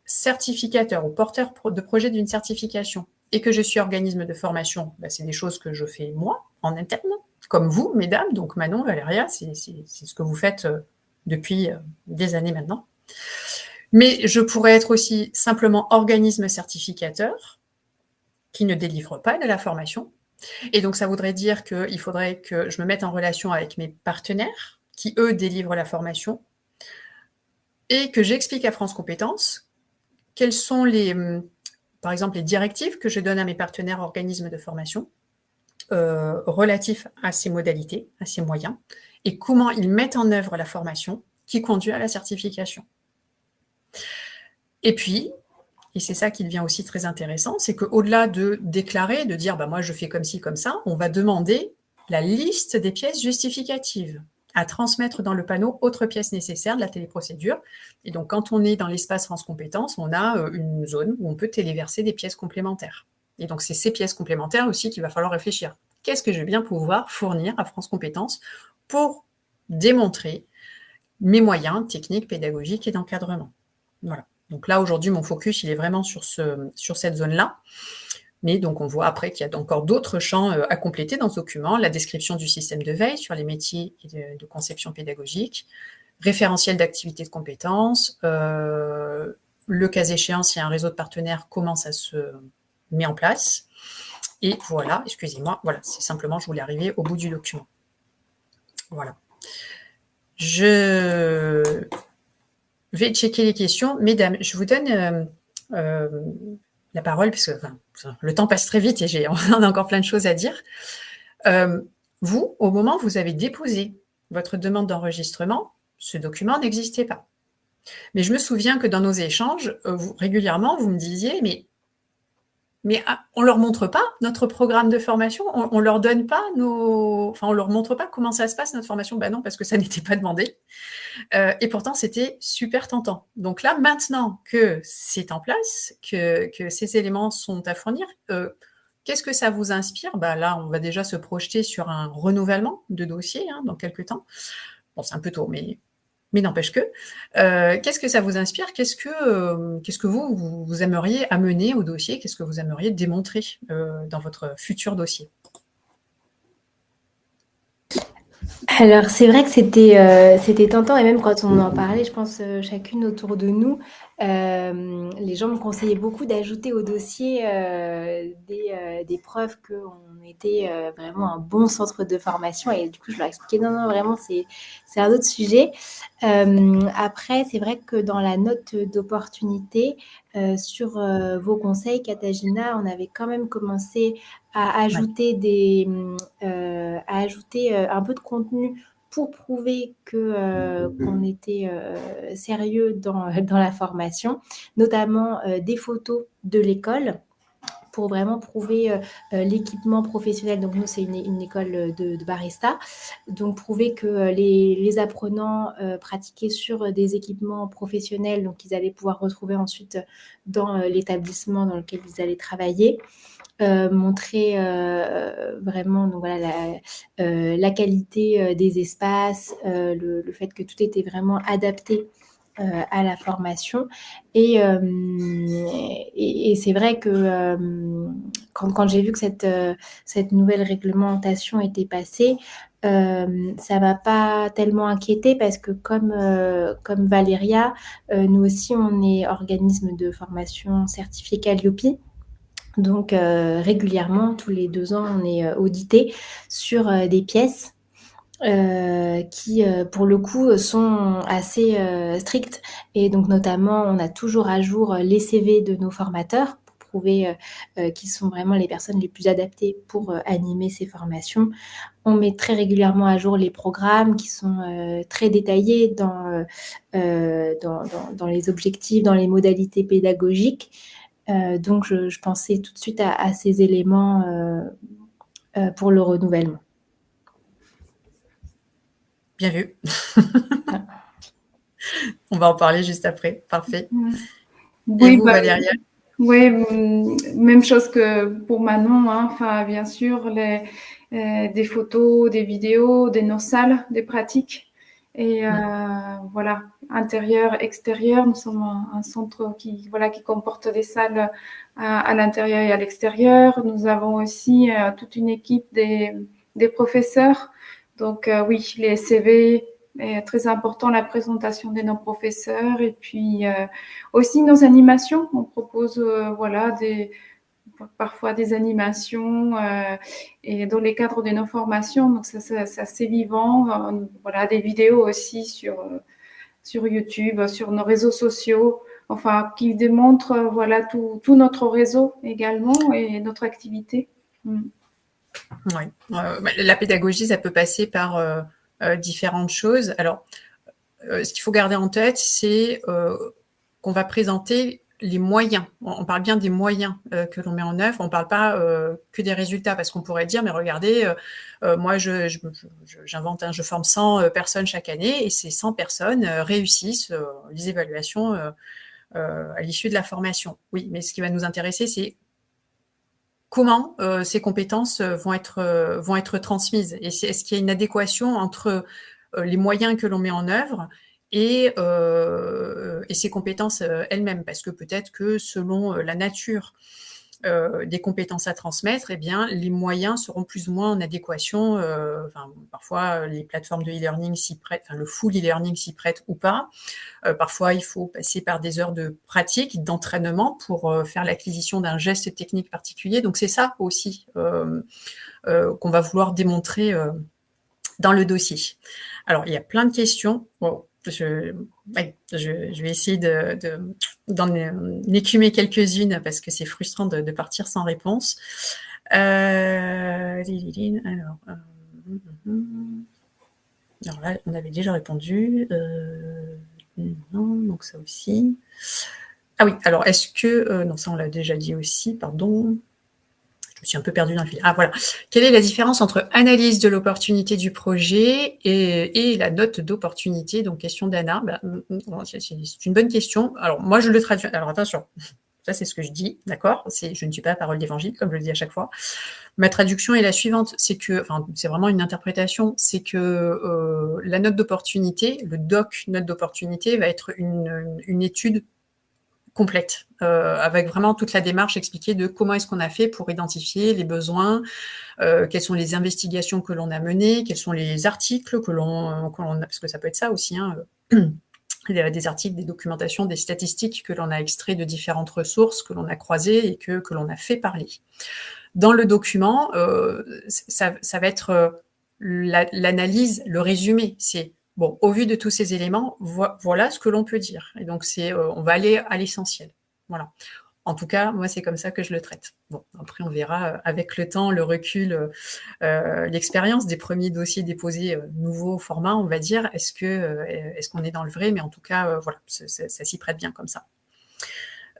certificateur ou porteur de projet d'une certification et que je suis organisme de formation, ben c'est des choses que je fais moi, en interne, comme vous, mesdames, donc Manon, Valéria, c'est ce que vous faites depuis des années maintenant. Mais je pourrais être aussi simplement organisme certificateur qui ne délivre pas de la formation. Et donc, ça voudrait dire qu'il faudrait que je me mette en relation avec mes partenaires qui, eux, délivrent la formation et que j'explique à France Compétences quelles sont par exemple, les directives que je donne à mes partenaires organismes de formation relatifs à ces modalités, à ces moyens, et comment ils mettent en œuvre la formation qui conduit à la certification. Et puis, et c'est ça qui devient aussi très intéressant, c'est qu'au-delà de déclarer, de dire bah, « moi je fais comme ci, comme ça », on va demander la liste des pièces justificatives à transmettre dans le panneau « Autres pièces nécessaires » de la téléprocédure. Et donc, quand on est dans l'espace France Compétences, on a une zone où on peut téléverser des pièces complémentaires. Et donc, c'est ces pièces complémentaires aussi qu'il va falloir réfléchir. Qu'est-ce que je vais bien pouvoir fournir à France Compétences pour démontrer mes moyens techniques, pédagogiques et d'encadrement? Voilà. Donc là, aujourd'hui, mon focus, il est vraiment sur cette zone-là. Mais donc, on voit après qu'il y a encore d'autres champs à compléter dans ce document. La description du système de veille sur les métiers de conception pédagogique, référentiel d'activité de compétences, le cas échéant, s'il y a un réseau de partenaires, comment ça se met en place. Et voilà, excusez-moi, voilà, c'est simplement, je voulais arriver au bout du document. Voilà. Je vais checker les questions. Mesdames, je vous donne la parole, parce que le temps passe très vite et on a encore plein de choses à dire. Vous, au moment où vous avez déposé votre demande d'enregistrement, ce document n'existait pas. Mais je me souviens que dans nos échanges, régulièrement, vous me disiez, mais on ne leur montre pas notre programme de formation, on leur donne pas on leur montre pas comment ça se passe notre formation. Ben non, parce que ça n'était pas demandé. Et pourtant, c'était super tentant. Donc là, maintenant que c'est en place, que ces éléments sont à fournir, qu'est-ce que ça vous inspire? Là, on va déjà se projeter sur un renouvellement de dossier dans quelques temps. Bon, c'est un peu tôt, mais Mais n'empêche que, qu'est-ce que ça vous inspire? Qu'est-ce que vous aimeriez amener au dossier? Qu'est-ce que vous aimeriez démontrer dans votre futur dossier? Alors, c'est vrai que c'était tentant et même quand on en parlait, je pense, chacune autour de nous, les gens me conseillaient beaucoup d'ajouter au dossier, des preuves qu'on était, vraiment un bon centre de formation et du coup, je leur expliquais: «Non, non, vraiment, c'est un autre sujet». Après, c'est vrai que dans la note d'opportunité, sur, vos conseils, Katarzyna, on avait quand même commencé à Ouais. ajouter à ajouter, un peu de contenu pour prouver qu'on était, sérieux dans la formation, notamment, des photos de l'école pour vraiment prouver, l'équipement professionnel. Donc nous, c'est une école, de barista, donc prouver que, les apprenants, pratiquaient sur, des équipements professionnels, donc ils allaient pouvoir retrouver ensuite dans, l'établissement dans lequel ils allaient travailler. Montrer vraiment donc voilà, la qualité des espaces, le fait que tout était vraiment adapté à la formation. Et c'est vrai que quand j'ai vu que cette nouvelle réglementation était passée, ça m'a pas tellement inquiétée parce que comme Valéria, nous aussi, on est organisme de formation certifié Qualiopi. Donc, régulièrement, tous les 2 ans, on est audité sur des pièces qui, pour le coup, sont assez strictes. Et donc, notamment, on a toujours à jour les CV de nos formateurs pour prouver qu'ils sont vraiment les personnes les plus adaptées pour animer ces formations. On met très régulièrement à jour les programmes qui sont très détaillés dans les objectifs, dans les modalités pédagogiques. Donc, je pensais tout de suite à ces éléments pour le renouvellement. Bien vu. On va en parler juste après. Parfait. Et Oui, vous, Valéria? oui, même chose que pour Manon, hein. Enfin, bien sûr, des photos, des vidéos, de nos salles, des pratiques. Et voilà, intérieur, extérieur, nous sommes un centre qui comporte des salles à l'intérieur et à l'extérieur. Nous avons aussi toute une équipe des professeurs. Donc oui, les CV, est très important, la présentation de nos professeurs et puis aussi nos animations. On propose parfois des animations et dans les cadres de nos formations. Donc ça c'est assez vivant. Des vidéos aussi sur YouTube, sur nos réseaux sociaux. Enfin, qui démontrent tout notre réseau également et notre activité. Oui. La pédagogie, ça peut passer par différentes choses. Alors, ce qu'il faut garder en tête, c'est qu'on va présenter les moyens. On parle bien des moyens que l'on met en œuvre. On ne parle pas que des résultats, parce qu'on pourrait dire, mais regardez, moi, j'invente, je forme 100 personnes chaque année, et ces 100 personnes réussissent les évaluations à l'issue de la formation. Oui, mais ce qui va nous intéresser, c'est comment ces compétences vont être transmises. Et est-ce qu'il y a une adéquation entre les moyens que l'on met en œuvre et ces compétences elles-mêmes, parce que peut-être que selon la nature des compétences à transmettre, eh bien, les moyens seront plus ou moins en adéquation. Parfois, les plateformes de e-learning s'y prêtent, le full e-learning s'y prête ou pas. Parfois, il faut passer par des heures de pratique, d'entraînement pour faire l'acquisition d'un geste technique particulier. Donc, c'est ça aussi qu'on va vouloir démontrer dans le dossier. Alors, il y a plein de questions. Bon, je vais essayer d'en écumer quelques-unes parce que c'est frustrant de partir sans réponse. Alors là, on avait déjà répondu. Non, donc ça aussi. Ah oui, alors est-ce que... non, ça on l'a déjà dit aussi, pardon. Je me suis un peu perdue dans le fil. Ah voilà. Quelle est la différence entre analyse de l'opportunité du projet et la note d'opportunité? Donc, question d'Anna. C'est une bonne question. Alors, moi, je le traduis. Alors, attention. Ça, c'est ce que je dis, d'accord? Je ne suis pas parole d'évangile, comme je le dis à chaque fois. Ma traduction est la suivante, c'est vraiment une interprétation, c'est que la note d'opportunité, le doc note d'opportunité va être une étude complète, avec vraiment toute la démarche expliquée de comment est-ce qu'on a fait pour identifier les besoins, quelles sont les investigations que l'on a menées, quels sont les articles que l'on a, parce que ça peut être ça aussi, hein, il y a des articles, des documentations, des statistiques que l'on a extraits de différentes ressources, que l'on a croisées et que l'on a fait parler. Dans le document, ça va être l'analyse, le résumé. C'est bon, au vu de tous ces éléments, voilà ce que l'on peut dire. Et donc, on va aller à l'essentiel. Voilà. En tout cas, moi, c'est comme ça que je le traite. Bon, après, on verra avec le temps, le recul, l'expérience des premiers dossiers déposés, nouveau format, on va dire. Est-ce qu'on est dans le vrai? Mais en tout cas, voilà, ça s'y prête bien comme ça.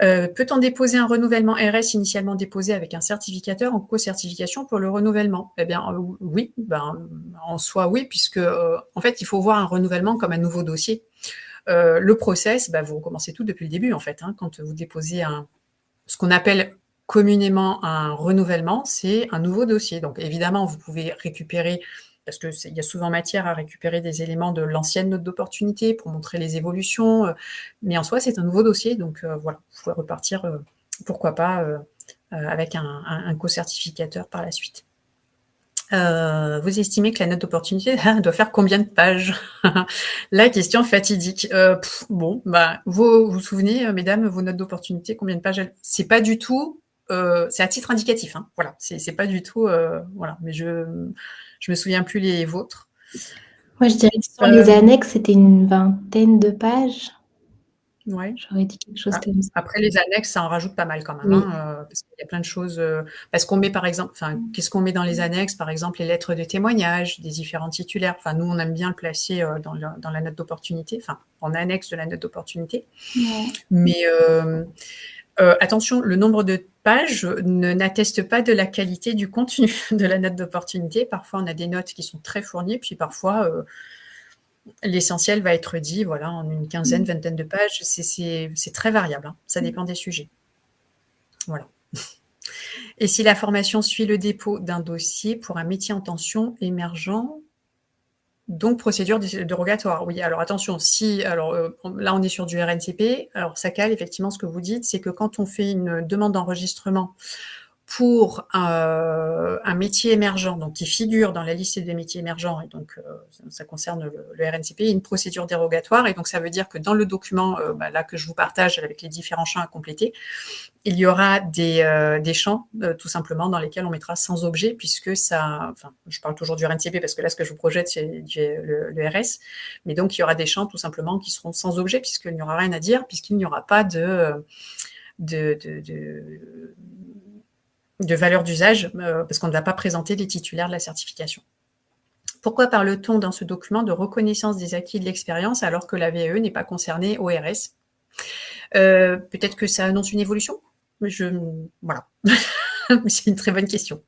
Peut-on déposer un renouvellement RS initialement déposé avec un certificateur en co-certification pour le renouvellement? Eh bien, oui, en soi, oui, puisque en fait, il faut voir un renouvellement comme un nouveau dossier. Le process, vous recommencez tout depuis le début, en fait. Hein, quand vous déposez ce qu'on appelle communément un renouvellement, c'est un nouveau dossier. Donc, évidemment, vous pouvez récupérer, parce qu'il y a souvent matière à récupérer des éléments de l'ancienne note d'opportunité pour montrer les évolutions, mais en soi, c'est un nouveau dossier, donc voilà, vous pouvez repartir, pourquoi pas, avec un co-certificateur par la suite. Vous estimez que la note d'opportunité doit faire combien de pages? La question fatidique. Bon, vous vous souvenez, mesdames, vos notes d'opportunité, combien de pages c'est pas du tout, c'est à titre indicatif, hein, voilà, c'est pas du tout, voilà, mais je me souviens plus les vôtres. Moi, je dirais que sur les annexes, c'était une 20aine de pages. Ouais. J'aurais dit quelque chose comme ça. Après, les annexes, ça en rajoute pas mal quand même, Oui. parce qu'il y a plein de choses. Parce qu'on met, par exemple, qu'est-ce qu'on met dans les annexes? Par exemple, les lettres de témoignage des différents titulaires. Enfin, nous, on aime bien le placer dans la note d'opportunité, en annexe de la note d'opportunité. Ouais. Mais attention, le nombre de pages n'atteste pas de la qualité du contenu de la note d'opportunité. Parfois, on a des notes qui sont très fournies, puis parfois, l'essentiel va être dit, voilà, en une quinzaine, vingtaine de pages. C'est très variable, hein. Ça dépend des sujets. Voilà. Et si la formation suit le dépôt d'un dossier pour un métier en tension émergent, donc procédure dérogatoire. Oui, alors attention, là on est sur du RNCP, alors ça cale effectivement ce que vous dites, c'est que quand on fait une demande d'enregistrement pour un métier émergent, donc qui figure dans la liste des métiers émergents, et donc ça concerne le RNCP, il y a une procédure dérogatoire, et donc ça veut dire que dans le document là que je vous partage avec les différents champs à compléter, il y aura des champs tout simplement dans lesquels on mettra sans objet, puisque je parle toujours du RNCP parce que là ce que je vous projette c'est le RS, mais donc il y aura des champs tout simplement qui seront sans objet, puisqu'il n'y aura rien à dire, puisqu'il n'y aura pas de valeur d'usage, parce qu'on ne va pas présenter les titulaires de la certification. Pourquoi parle-t-on dans ce document de reconnaissance des acquis de l'expérience alors que la VAE n'est pas concernée au RS? Peut-être que ça annonce une évolution? Voilà. C'est une très bonne question.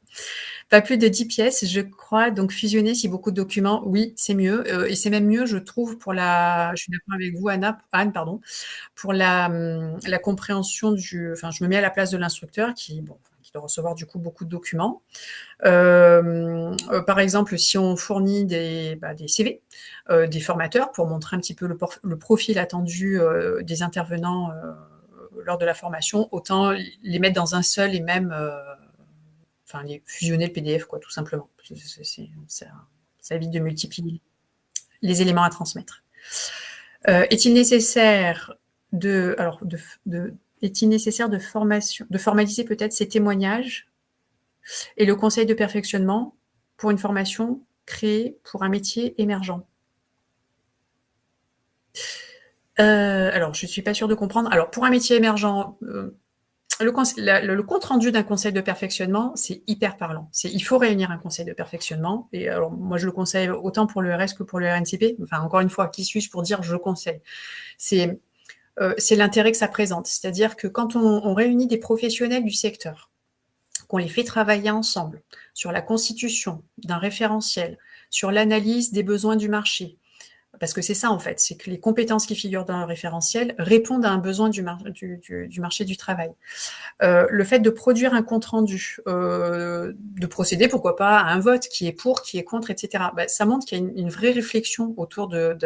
Pas plus de 10 pièces, je crois, donc fusionner si beaucoup de documents, oui, c'est mieux. Et c'est même mieux, je trouve, je suis d'accord avec vous, Anne, pardon, pour la compréhension je me mets à la place de l'instructeur qui doit recevoir du coup beaucoup de documents. Par exemple, si on fournit des CV, des formateurs pour montrer un petit peu le profil attendu des intervenants lors de la formation, autant les mettre dans un seul et même, les fusionner le PDF, quoi, tout simplement. Ça évite de multiplier les éléments à transmettre. Est-il nécessaire de formaliser peut-être ces témoignages et le conseil de perfectionnement pour une formation créée pour un métier émergent? Alors, je ne suis pas sûre de comprendre. Alors, pour un métier émergent, le compte-rendu d'un conseil de perfectionnement, c'est hyper parlant. Il faut réunir un conseil de perfectionnement. Et alors, moi, je le conseille autant pour le RS que pour le RNCP. Enfin, encore une fois, qui suis-je pour dire je conseille? C'est l'intérêt que ça présente. C'est-à-dire que quand on réunit des professionnels du secteur, qu'on les fait travailler ensemble sur la constitution d'un référentiel, sur l'analyse des besoins du marché, parce que c'est ça en fait, c'est que les compétences qui figurent dans le référentiel répondent à un besoin du marché du travail. Le fait de produire un compte-rendu, de procéder, pourquoi pas, à un vote, qui est pour, qui est contre, etc. Ça montre qu'il y a une vraie réflexion autour de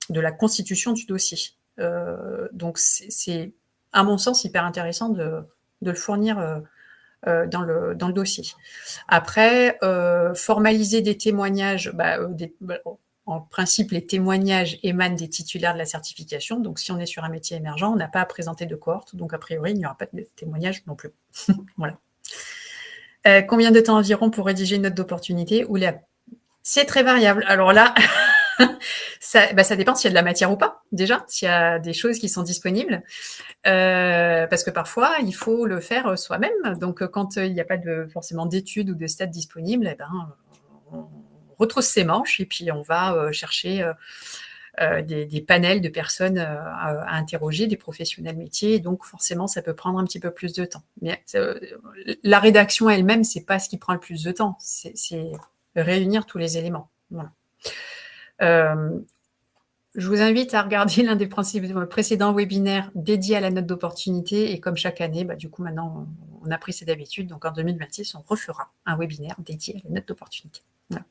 la constitution du dossier. Donc, c'est, à mon sens, hyper intéressant de le fournir dans le dossier. Après, formaliser des témoignages, en principe, les témoignages émanent des titulaires de la certification. Donc, si on est sur un métier émergent, on n'a pas à présenter de cohorte. Donc, a priori, il n'y aura pas de témoignages non plus. Voilà. Combien de temps environ pour rédiger une note d'opportunité? C'est très variable. Alors là, ça dépend s'il y a de la matière ou pas, déjà, s'il y a des choses qui sont disponibles. Parce que parfois, il faut le faire soi-même. Donc, quand il n'y a pas forcément d'études ou de stats disponibles, on retrousse ses manches et puis on va chercher des panels de personnes à interroger, des professionnels métiers. Et donc, forcément, ça peut prendre un petit peu plus de temps. Mais la rédaction elle-même, c'est pas ce qui prend le plus de temps. C'est réunir tous les éléments. Voilà. Je vous invite à regarder l'un des précédents webinaires dédiés à la note d'opportunité. Et comme chaque année, du coup, maintenant, on a pris cette habitude. Donc, en 2026, on refera un webinaire dédié à la note d'opportunité. Voilà.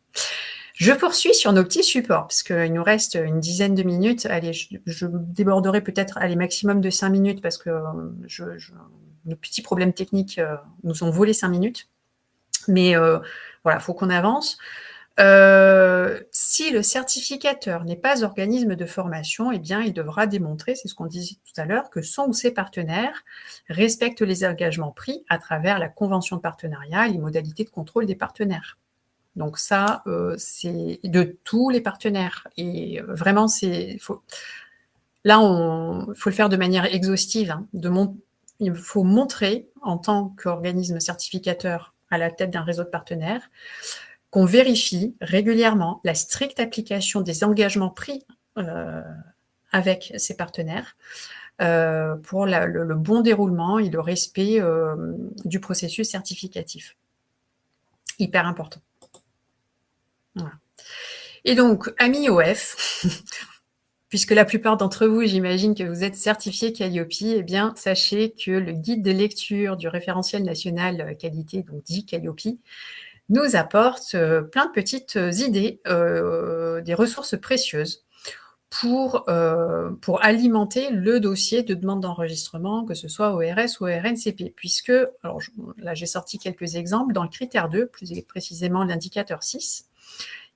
Je poursuis sur nos petits supports, parce qu'il nous reste une dizaine de minutes. Allez, je déborderai peut-être maximum de 5 minutes, parce que nos petits problèmes techniques nous ont volé 5 minutes. Mais voilà, il faut qu'on avance. Si le certificateur n'est pas organisme de formation, eh bien, il devra démontrer, c'est ce qu'on disait tout à l'heure, que son ou ses partenaires respectent les engagements pris à travers la convention de partenariat et les modalités de contrôle des partenaires. Donc ça, c'est de tous les partenaires. Et vraiment, il faut le faire de manière exhaustive. Il faut montrer, en tant qu'organisme certificateur à la tête d'un réseau de partenaires, qu'on vérifie régulièrement la stricte application des engagements pris avec ces partenaires pour le bon déroulement et le respect du processus certificatif. Hyper important. Voilà. Et donc, amis OF, puisque la plupart d'entre vous, j'imagine que vous êtes certifiés Calliope, eh bien, sachez que le guide de lecture du référentiel national qualité, donc dit Calliope, nous apporte plein de petites idées, des ressources précieuses pour alimenter le dossier de demande d'enregistrement, que ce soit au RS ou au RNCP, puisque, alors là j'ai sorti quelques exemples, dans le critère 2, plus précisément l'indicateur 6,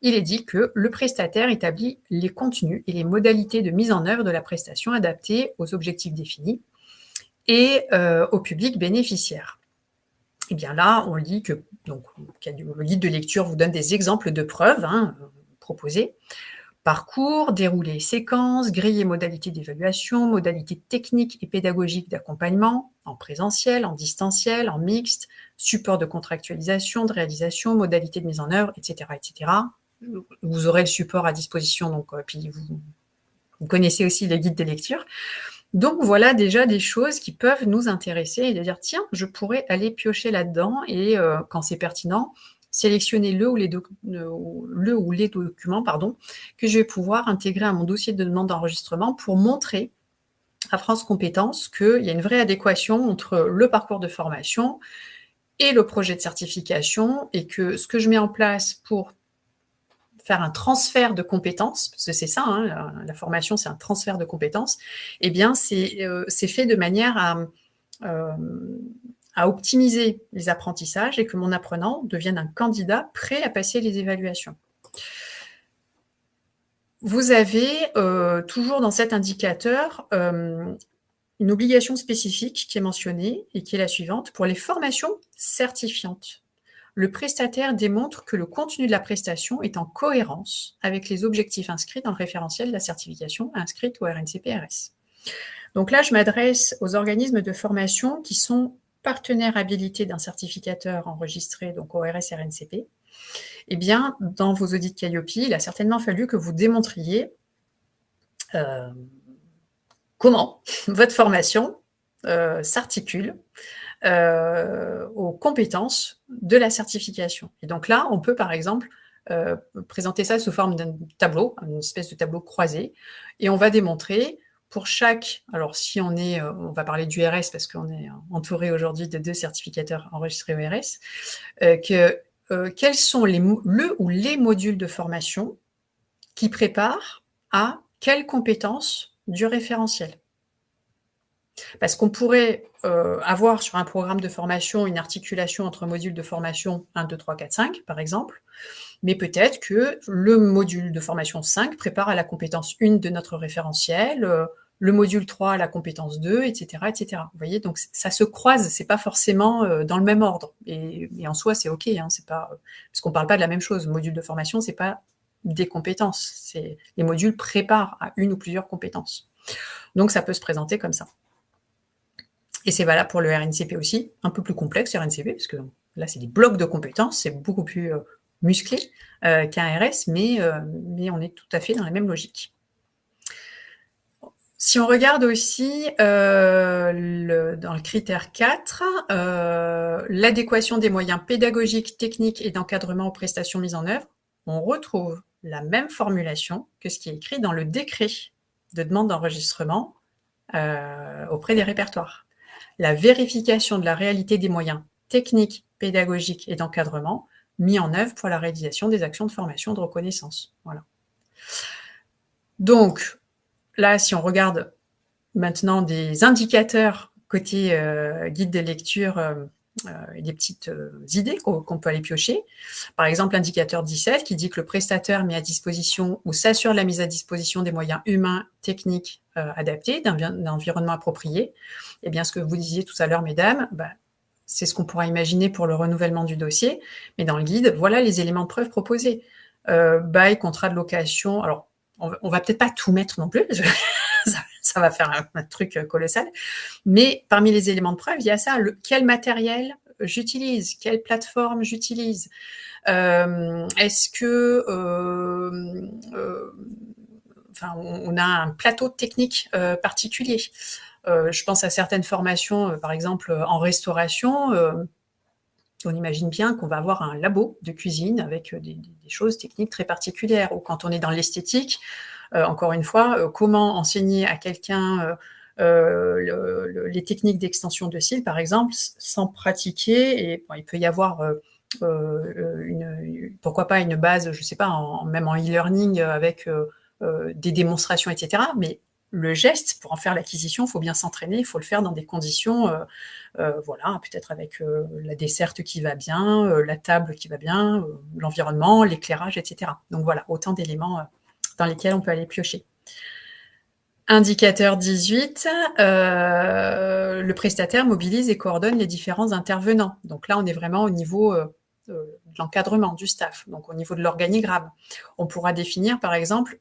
il est dit que le prestataire établit les contenus et les modalités de mise en œuvre de la prestation adaptées aux objectifs définis et au public bénéficiaire. Et bien là, on lit que le guide de lecture vous donne des exemples de preuves proposées. Parcours, déroulé, séquence, grille et modalités d'évaluation, modalités techniques et pédagogiques d'accompagnement, en présentiel, en distanciel, en mixte, support de contractualisation, de réalisation, modalités de mise en œuvre, etc., etc. Vous aurez le support à disposition, donc puis vous connaissez aussi les guides de lecture. Donc voilà déjà des choses qui peuvent nous intéresser et de dire tiens, je pourrais aller piocher là-dedans et quand c'est pertinent, sélectionner le ou les documents que je vais pouvoir intégrer à mon dossier de demande d'enregistrement pour montrer à France Compétences qu'il y a une vraie adéquation entre le parcours de formation et le projet de certification et que ce que je mets en place pour faire un transfert de compétences, parce que c'est ça, la formation, c'est un transfert de compétences, eh bien, c'est fait de manière à optimiser les apprentissages et que mon apprenant devienne un candidat prêt à passer les évaluations. Vous avez toujours dans cet indicateur une obligation spécifique qui est mentionnée et qui est la suivante. Pour les formations certifiantes, le prestataire démontre que le contenu de la prestation est en cohérence avec les objectifs inscrits dans le référentiel de la certification inscrite au RNCP-RS. Donc là, je m'adresse aux organismes de formation qui sont partenaires habilités d'un certificateur enregistré donc au RS-RNCP. Eh bien, dans vos audits Calliope, il a certainement fallu que vous démontriez comment votre formation s'articule aux compétences de la certification. Et donc là, on peut par exemple présenter ça sous forme d'un tableau, une espèce de tableau croisé, et on va démontrer pour chaque, alors si on va parler du RS parce qu'on est entouré aujourd'hui de 2 certificateurs enregistrés au RS, quels sont le ou les modules de formation qui préparent à quelles compétences du référentiel. Parce qu'on pourrait avoir sur un programme de formation une articulation entre modules de formation 1, 2, 3, 4, 5, par exemple, mais peut-être que le module de formation 5 prépare à la compétence 1 de notre référentiel, le module 3 à la compétence 2, etc., etc. Vous voyez, donc ça se croise, c'est pas forcément dans le même ordre. Et en soi, c'est OK, hein, c'est pas, parce qu'on parle pas de la même chose. Module de formation, c'est pas des compétences. Les modules préparent à une ou plusieurs compétences. Donc, ça peut se présenter comme ça. Et c'est valable pour le RNCP aussi, un peu plus complexe, RNCP, parce que là, c'est des blocs de compétences, c'est beaucoup plus musclé qu'un RS, mais on est tout à fait dans la même logique. Si on regarde aussi dans le critère 4, l'adéquation des moyens pédagogiques, techniques et d'encadrement aux prestations mises en œuvre, on retrouve la même formulation que ce qui est écrit dans le décret de demande d'enregistrement auprès des répertoires. La vérification de la réalité des moyens techniques, pédagogiques et d'encadrement mis en œuvre pour la réalisation des actions de formation de reconnaissance. Voilà. Donc, là, si on regarde maintenant des indicateurs côté guide de lecture et des petites idées qu'on peut aller piocher. Par exemple, l'indicateur 17 qui dit que le prestataire met à disposition ou s'assure de la mise à disposition des moyens humains, techniques adaptés, d'un environnement approprié. Eh bien, ce que vous disiez tout à l'heure, mesdames, c'est ce qu'on pourra imaginer pour le renouvellement du dossier. Mais dans le guide, voilà les éléments de preuve proposés. Bail, contrat de location. Alors, on va peut-être pas tout mettre non plus, ça va faire un truc colossal. Mais parmi les éléments de preuve, il y a ça. Quel matériel j'utilise? Quelle plateforme j'utilise? Est-ce que on a un plateau technique particulier? Je pense à certaines formations, par exemple en restauration. On imagine bien qu'on va avoir un labo de cuisine avec des choses techniques très particulières. Ou quand on est dans l'esthétique, encore une fois, comment enseigner à quelqu'un les techniques d'extension de cils, par exemple, sans pratiquer. Et il peut y avoir pourquoi pas une base, je ne sais pas, même en e-learning avec des démonstrations, etc. Mais le geste, pour en faire l'acquisition, il faut bien s'entraîner, il faut le faire dans des conditions, voilà, peut-être avec la desserte qui va bien, la table qui va bien, l'environnement, l'éclairage, etc. Donc voilà, autant d'éléments dans lesquels on peut aller piocher. Indicateur 18, le prestataire mobilise et coordonne les différents intervenants. Donc là, on est vraiment au niveau de l'encadrement du staff, donc au niveau de l'organigramme. On pourra définir, par exemple,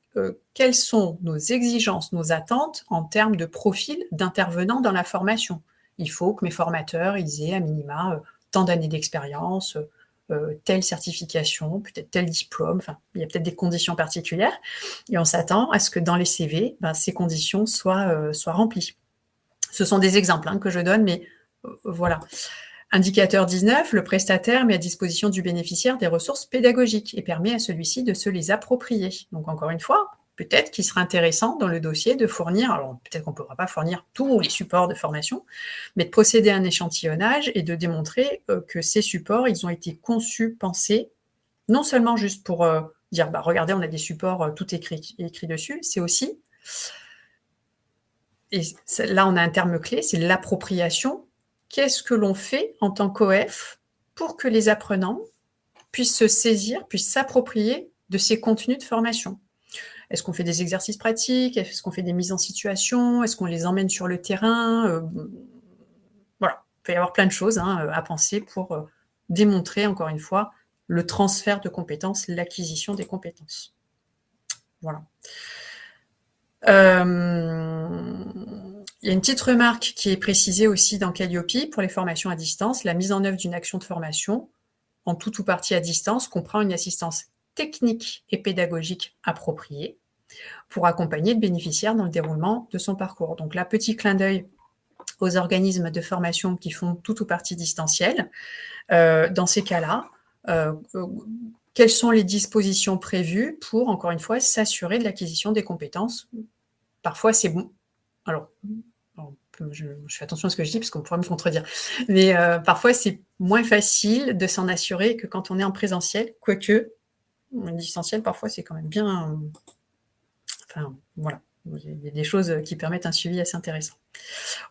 quelles sont nos exigences, nos attentes en termes de profil d'intervenants dans la formation. Il faut que mes formateurs ils aient à minima tant d'années d'expérience, telle certification, peut-être tel diplôme, enfin, il y a peut-être des conditions particulières, et on s'attend à ce que dans les CV, ces conditions soient remplies. Ce sont des exemples que je donne, mais voilà. Indicateur 19, le prestataire met à disposition du bénéficiaire des ressources pédagogiques et permet à celui-ci de se les approprier. Donc encore une fois, peut-être qu'il sera intéressant dans le dossier de fournir, alors peut-être qu'on ne pourra pas fournir tous les supports de formation, mais de procéder à un échantillonnage et de démontrer que ces supports, ils ont été conçus, pensés, non seulement juste pour dire, regardez, on a des supports tout écrit dessus, c'est aussi, et là on a un terme clé, c'est l'appropriation. Qu'est-ce que l'on fait en tant qu'OF pour que les apprenants puissent se saisir, puissent s'approprier de ces contenus de formation? Est-ce qu'on fait des exercices pratiques? Est-ce qu'on fait des mises en situation? Est-ce qu'on les emmène sur le terrain? Voilà, il peut y avoir plein de choses à penser pour démontrer, encore une fois, le transfert de compétences, l'acquisition des compétences. Voilà. Il y a une petite remarque qui est précisée aussi dans Calliope pour les formations à distance. La mise en œuvre d'une action de formation, en tout ou partie à distance, comprend une assistance technique et pédagogique appropriée pour accompagner le bénéficiaire dans le déroulement de son parcours. Donc là, petit clin d'œil aux organismes de formation qui font tout ou partie distancielle. Dans ces cas-là, quelles sont les dispositions prévues pour, encore une fois, s'assurer de l'acquisition des compétences. Parfois, c'est bon. Alors, je fais attention à ce que je dis parce qu'on pourrait me contredire. Mais parfois, c'est moins facile de s'en assurer que quand on est en présentiel. Quoique, en distanciel, parfois, c'est quand même bien... Enfin, voilà. Il y a des choses qui permettent un suivi assez intéressant.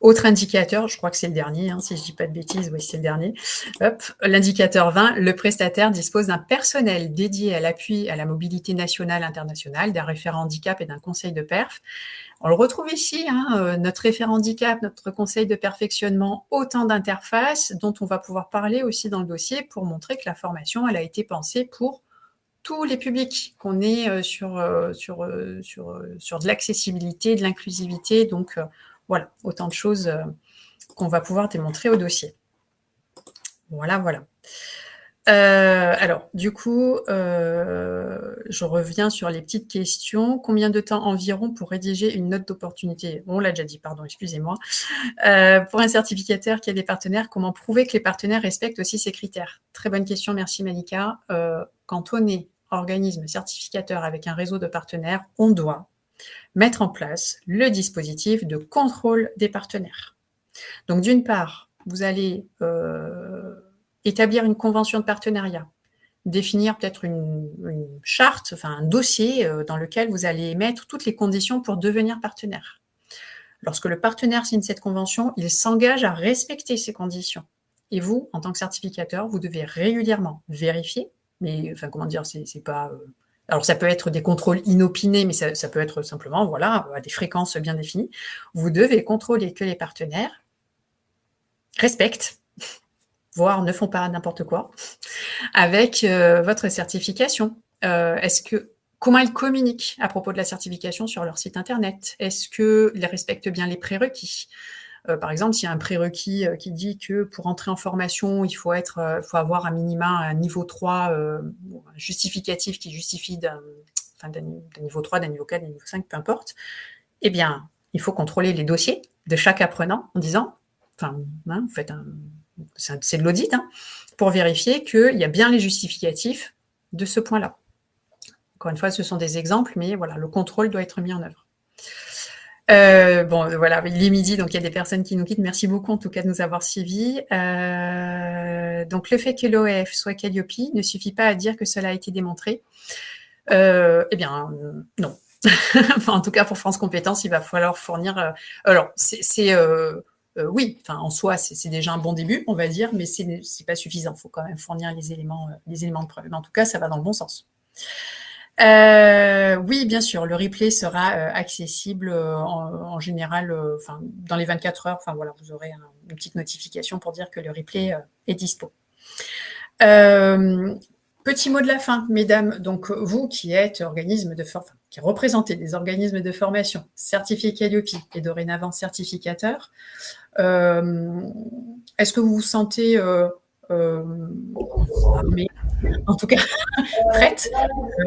Autre indicateur, je crois que c'est le dernier, hein, si je ne dis pas de bêtises, oui, c'est le dernier. Hop, l'indicateur 20, le prestataire dispose d'un personnel dédié à l'appui à la mobilité nationale, internationale, d'un référent handicap et d'un conseil de perf. On le retrouve ici, hein, notre référent handicap, notre conseil de perfectionnement, autant d'interfaces dont on va pouvoir parler aussi dans le dossier pour montrer que la formation, elle a été pensée pour tous les publics, qu'on est sur de l'accessibilité, de l'inclusivité. Donc, voilà, autant de choses qu'on va pouvoir démontrer au dossier. Voilà, voilà. Alors, du coup, je reviens sur les petites questions. Combien de temps environ pour rédiger une note d'opportunité? On l'a déjà dit, pardon, excusez-moi. Pour un certificateur qui a des partenaires, comment prouver que les partenaires respectent aussi ces critères? Très bonne question, merci Malika. Quand on est organisme certificateur avec un réseau de partenaires, on doit mettre en place le dispositif de contrôle des partenaires. Donc, d'une part, vous allez établir une convention de partenariat, définir peut-être une charte, enfin un dossier dans lequel vous allez mettre toutes les conditions pour devenir partenaire. Lorsque le partenaire signe cette convention, il s'engage à respecter ces conditions. Et vous, en tant que certificateur, vous devez régulièrement vérifier, mais enfin, comment dire, c'est pas... alors, ça peut être des contrôles inopinés, mais ça peut être simplement, voilà, à des fréquences bien définies. Vous devez contrôler que les partenaires respectent, voire ne font pas n'importe quoi, avec votre certification. Comment ils communiquent à propos de la certification sur leur site internet? Est-ce qu'ils respectent bien les prérequis? Par exemple, s'il y a un prérequis qui dit que pour entrer en formation, il faut avoir à minima un niveau 3 un justificatif qui justifie d'un niveau 3, d'un niveau 4, d'un niveau 5, peu importe, eh bien, il faut contrôler les dossiers de chaque apprenant en disant, vous faites c'est de l'audit, hein, pour vérifier qu'il y a bien les justificatifs de ce point-là. Encore une fois, ce sont des exemples, mais voilà, le contrôle doit être mis en œuvre. Bon, voilà, il est midi, donc il y a des personnes qui nous quittent. Merci beaucoup, en tout cas, de nous avoir suivis. Donc, le fait que l'OEF soit Calliope ne suffit pas à dire que cela a été démontré. Eh bien, non. Enfin, en tout cas, pour France Compétences, il va falloir fournir... alors, oui, enfin, en soi, c'est déjà un bon début, on va dire, mais c'est pas suffisant. Il faut quand même fournir les éléments de preuve. Mais en tout cas, ça va dans le bon sens. Oui, bien sûr, le replay sera accessible en général dans les 24 heures. Enfin, voilà, vous aurez une petite notification pour dire que le replay est dispo. Petit mot de la fin, mesdames. Donc, vous qui êtes qui représentez des organismes de formation certifiés Calliope et dorénavant certificateurs, est-ce que vous vous sentez armés, en tout cas prête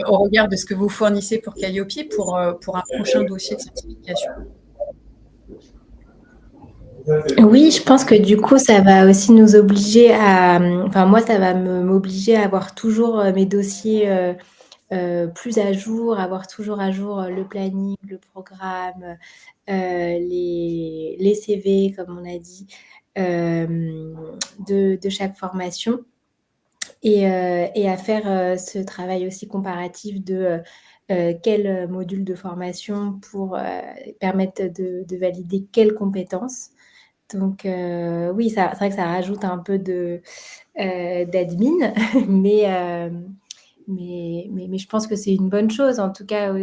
au regard de ce que vous fournissez pour Calliope pour un prochain dossier de certification? Oui, je pense que du coup, ça va aussi nous obliger à... Enfin, moi, ça va m'obliger à avoir toujours mes dossiers plus à jour, avoir toujours à jour le planning, le programme, les CV, comme on a dit, de chaque formation. Et à faire ce travail aussi comparatif de quel module de formation pour permettre de valider quelles compétences. Donc oui, c'est vrai que ça rajoute un peu d'admin, mais je pense que c'est une bonne chose. En tout cas,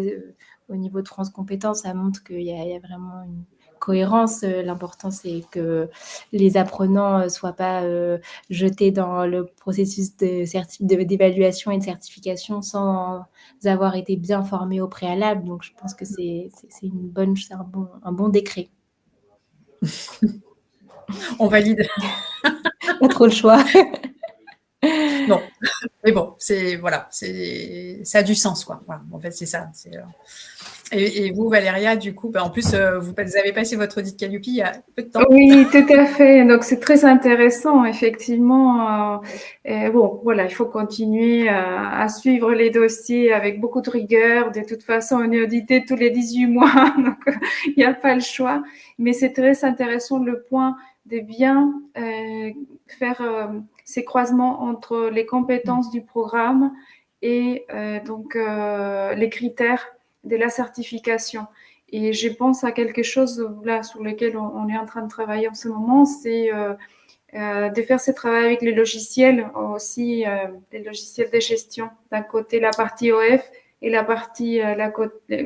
au niveau de France Compétences, ça montre qu'il y a vraiment une cohérence. L'important, c'est que les apprenants ne soient pas jetés dans le processus d'évaluation et de certification sans avoir été bien formés au préalable. Donc, je pense que c'est un bon décret. On valide. Pas trop le choix. Non. Mais bon, voilà, ça a du sens, quoi. Voilà, en fait, c'est ça. Et vous, Valéria, du coup, en plus, vous avez passé votre audit Calliope il y a peu de temps. Oui, tout à fait. Donc, c'est très intéressant, effectivement. Bon, voilà, il faut continuer à suivre les dossiers avec beaucoup de rigueur. De toute façon, on est audité tous les 18 mois, donc il n'y a pas le choix. Mais c'est très intéressant le point de bien faire ces croisements entre les compétences du programme et donc les critères de la certification. Et je pense à quelque chose là sur lequel on est en train de travailler en ce moment, c'est de faire ce travail avec les logiciels aussi, les logiciels de gestion. D'un côté la partie OF et la partie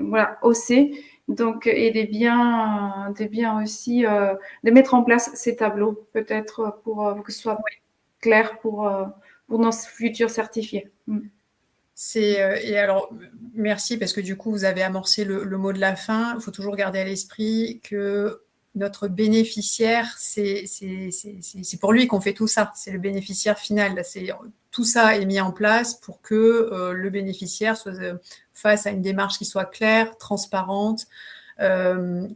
voilà OC. Donc et de bien aussi de mettre en place ces tableaux peut-être pour que ce soit clair pour nos futurs certifiés. Et alors, merci parce que du coup, vous avez amorcé le mot de la fin. Il faut toujours garder à l'esprit que notre bénéficiaire, c'est pour lui qu'on fait tout ça. C'est le bénéficiaire final. Tout ça est mis en place pour que le bénéficiaire soit face à une démarche qui soit claire, transparente,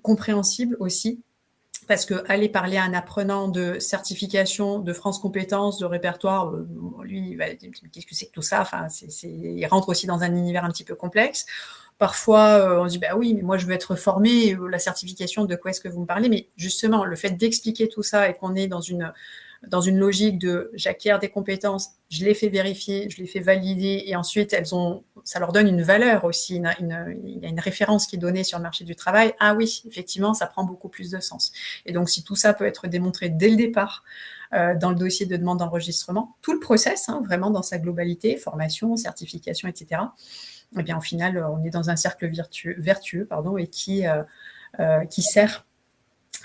compréhensible aussi. Parce qu'aller parler à un apprenant de certification, de France Compétences, de répertoire, lui, il va dire qu'est-ce que c'est que tout ça, enfin, il rentre aussi dans un univers un petit peu complexe. Parfois, on se dit, bah oui, mais moi, je veux être formé, la certification, de quoi est-ce que vous me parlez? Mais justement, le fait d'expliquer tout ça et qu'on est dans une logique de j'acquiers des compétences, je les fais vérifier, je les fais valider, et ensuite ça leur donne une valeur aussi, il y a une référence qui est donnée sur le marché du travail. Ah oui, effectivement, ça prend beaucoup plus de sens. Et donc, si tout ça peut être démontré dès le départ dans le dossier de demande d'enregistrement, tout le process, vraiment dans sa globalité, formation, certification, etc., et bien au final, on est dans un cercle vertueux et qui sert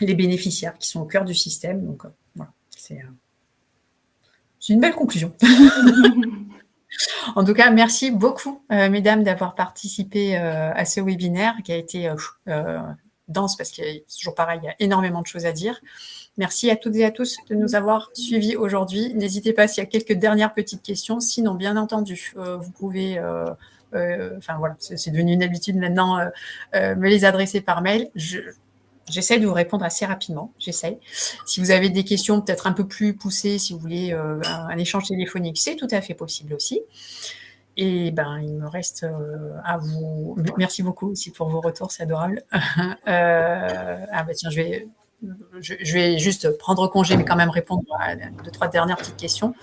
les bénéficiaires qui sont au cœur du système. Donc, voilà. C'est une belle conclusion. En tout cas, merci beaucoup, mesdames, d'avoir participé à ce webinaire qui a été dense parce qu'il y a toujours pareil, il y a énormément de choses à dire. Merci à toutes et à tous de nous avoir suivis aujourd'hui. N'hésitez pas s'il y a quelques dernières petites questions. Sinon, bien entendu, vous pouvez... enfin voilà, c'est devenu une habitude maintenant, me les adresser par mail. J'essaie de vous répondre assez rapidement, j'essaie. Si vous avez des questions peut-être un peu plus poussées, si vous voulez un échange téléphonique, c'est tout à fait possible aussi. Et il me reste à vous... Merci beaucoup aussi pour vos retours, c'est adorable. Tiens, je vais juste prendre congé, mais quand même répondre à 2-3 dernières petites questions.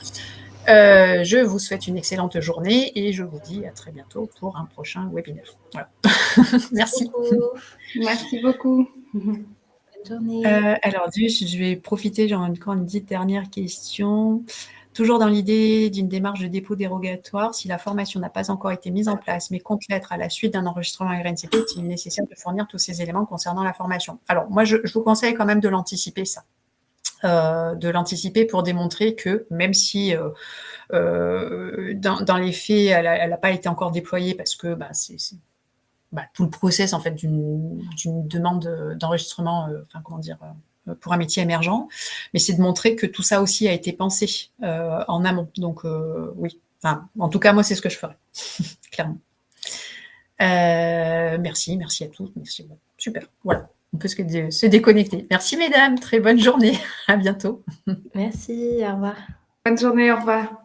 Je vous souhaite une excellente journée et je vous dis à très bientôt pour un prochain webinaire. Voilà. Merci. Merci beaucoup. Bonne journée. Alors, je vais profiter, j'ai encore une petite dernière question. Toujours dans l'idée d'une démarche de dépôt dérogatoire, si la formation n'a pas encore été mise en place, mais compte l'être à la suite d'un enregistrement RNCP, est-il nécessaire de fournir tous ces éléments concernant la formation? Alors, moi, je vous conseille quand même de l'anticiper, ça. De l'anticiper pour démontrer que même si dans les faits, elle n'a pas été encore déployée parce que c'est tout le process en fait d'une demande d'enregistrement, pour un métier émergent, mais c'est de montrer que tout ça aussi a été pensé en amont. Donc oui, en tout cas moi c'est ce que je ferais, clairement. Merci à tous, merci, super, voilà. On peut se déconnecter. Merci mesdames, très bonne journée, à bientôt. Merci, au revoir. Bonne journée, au revoir.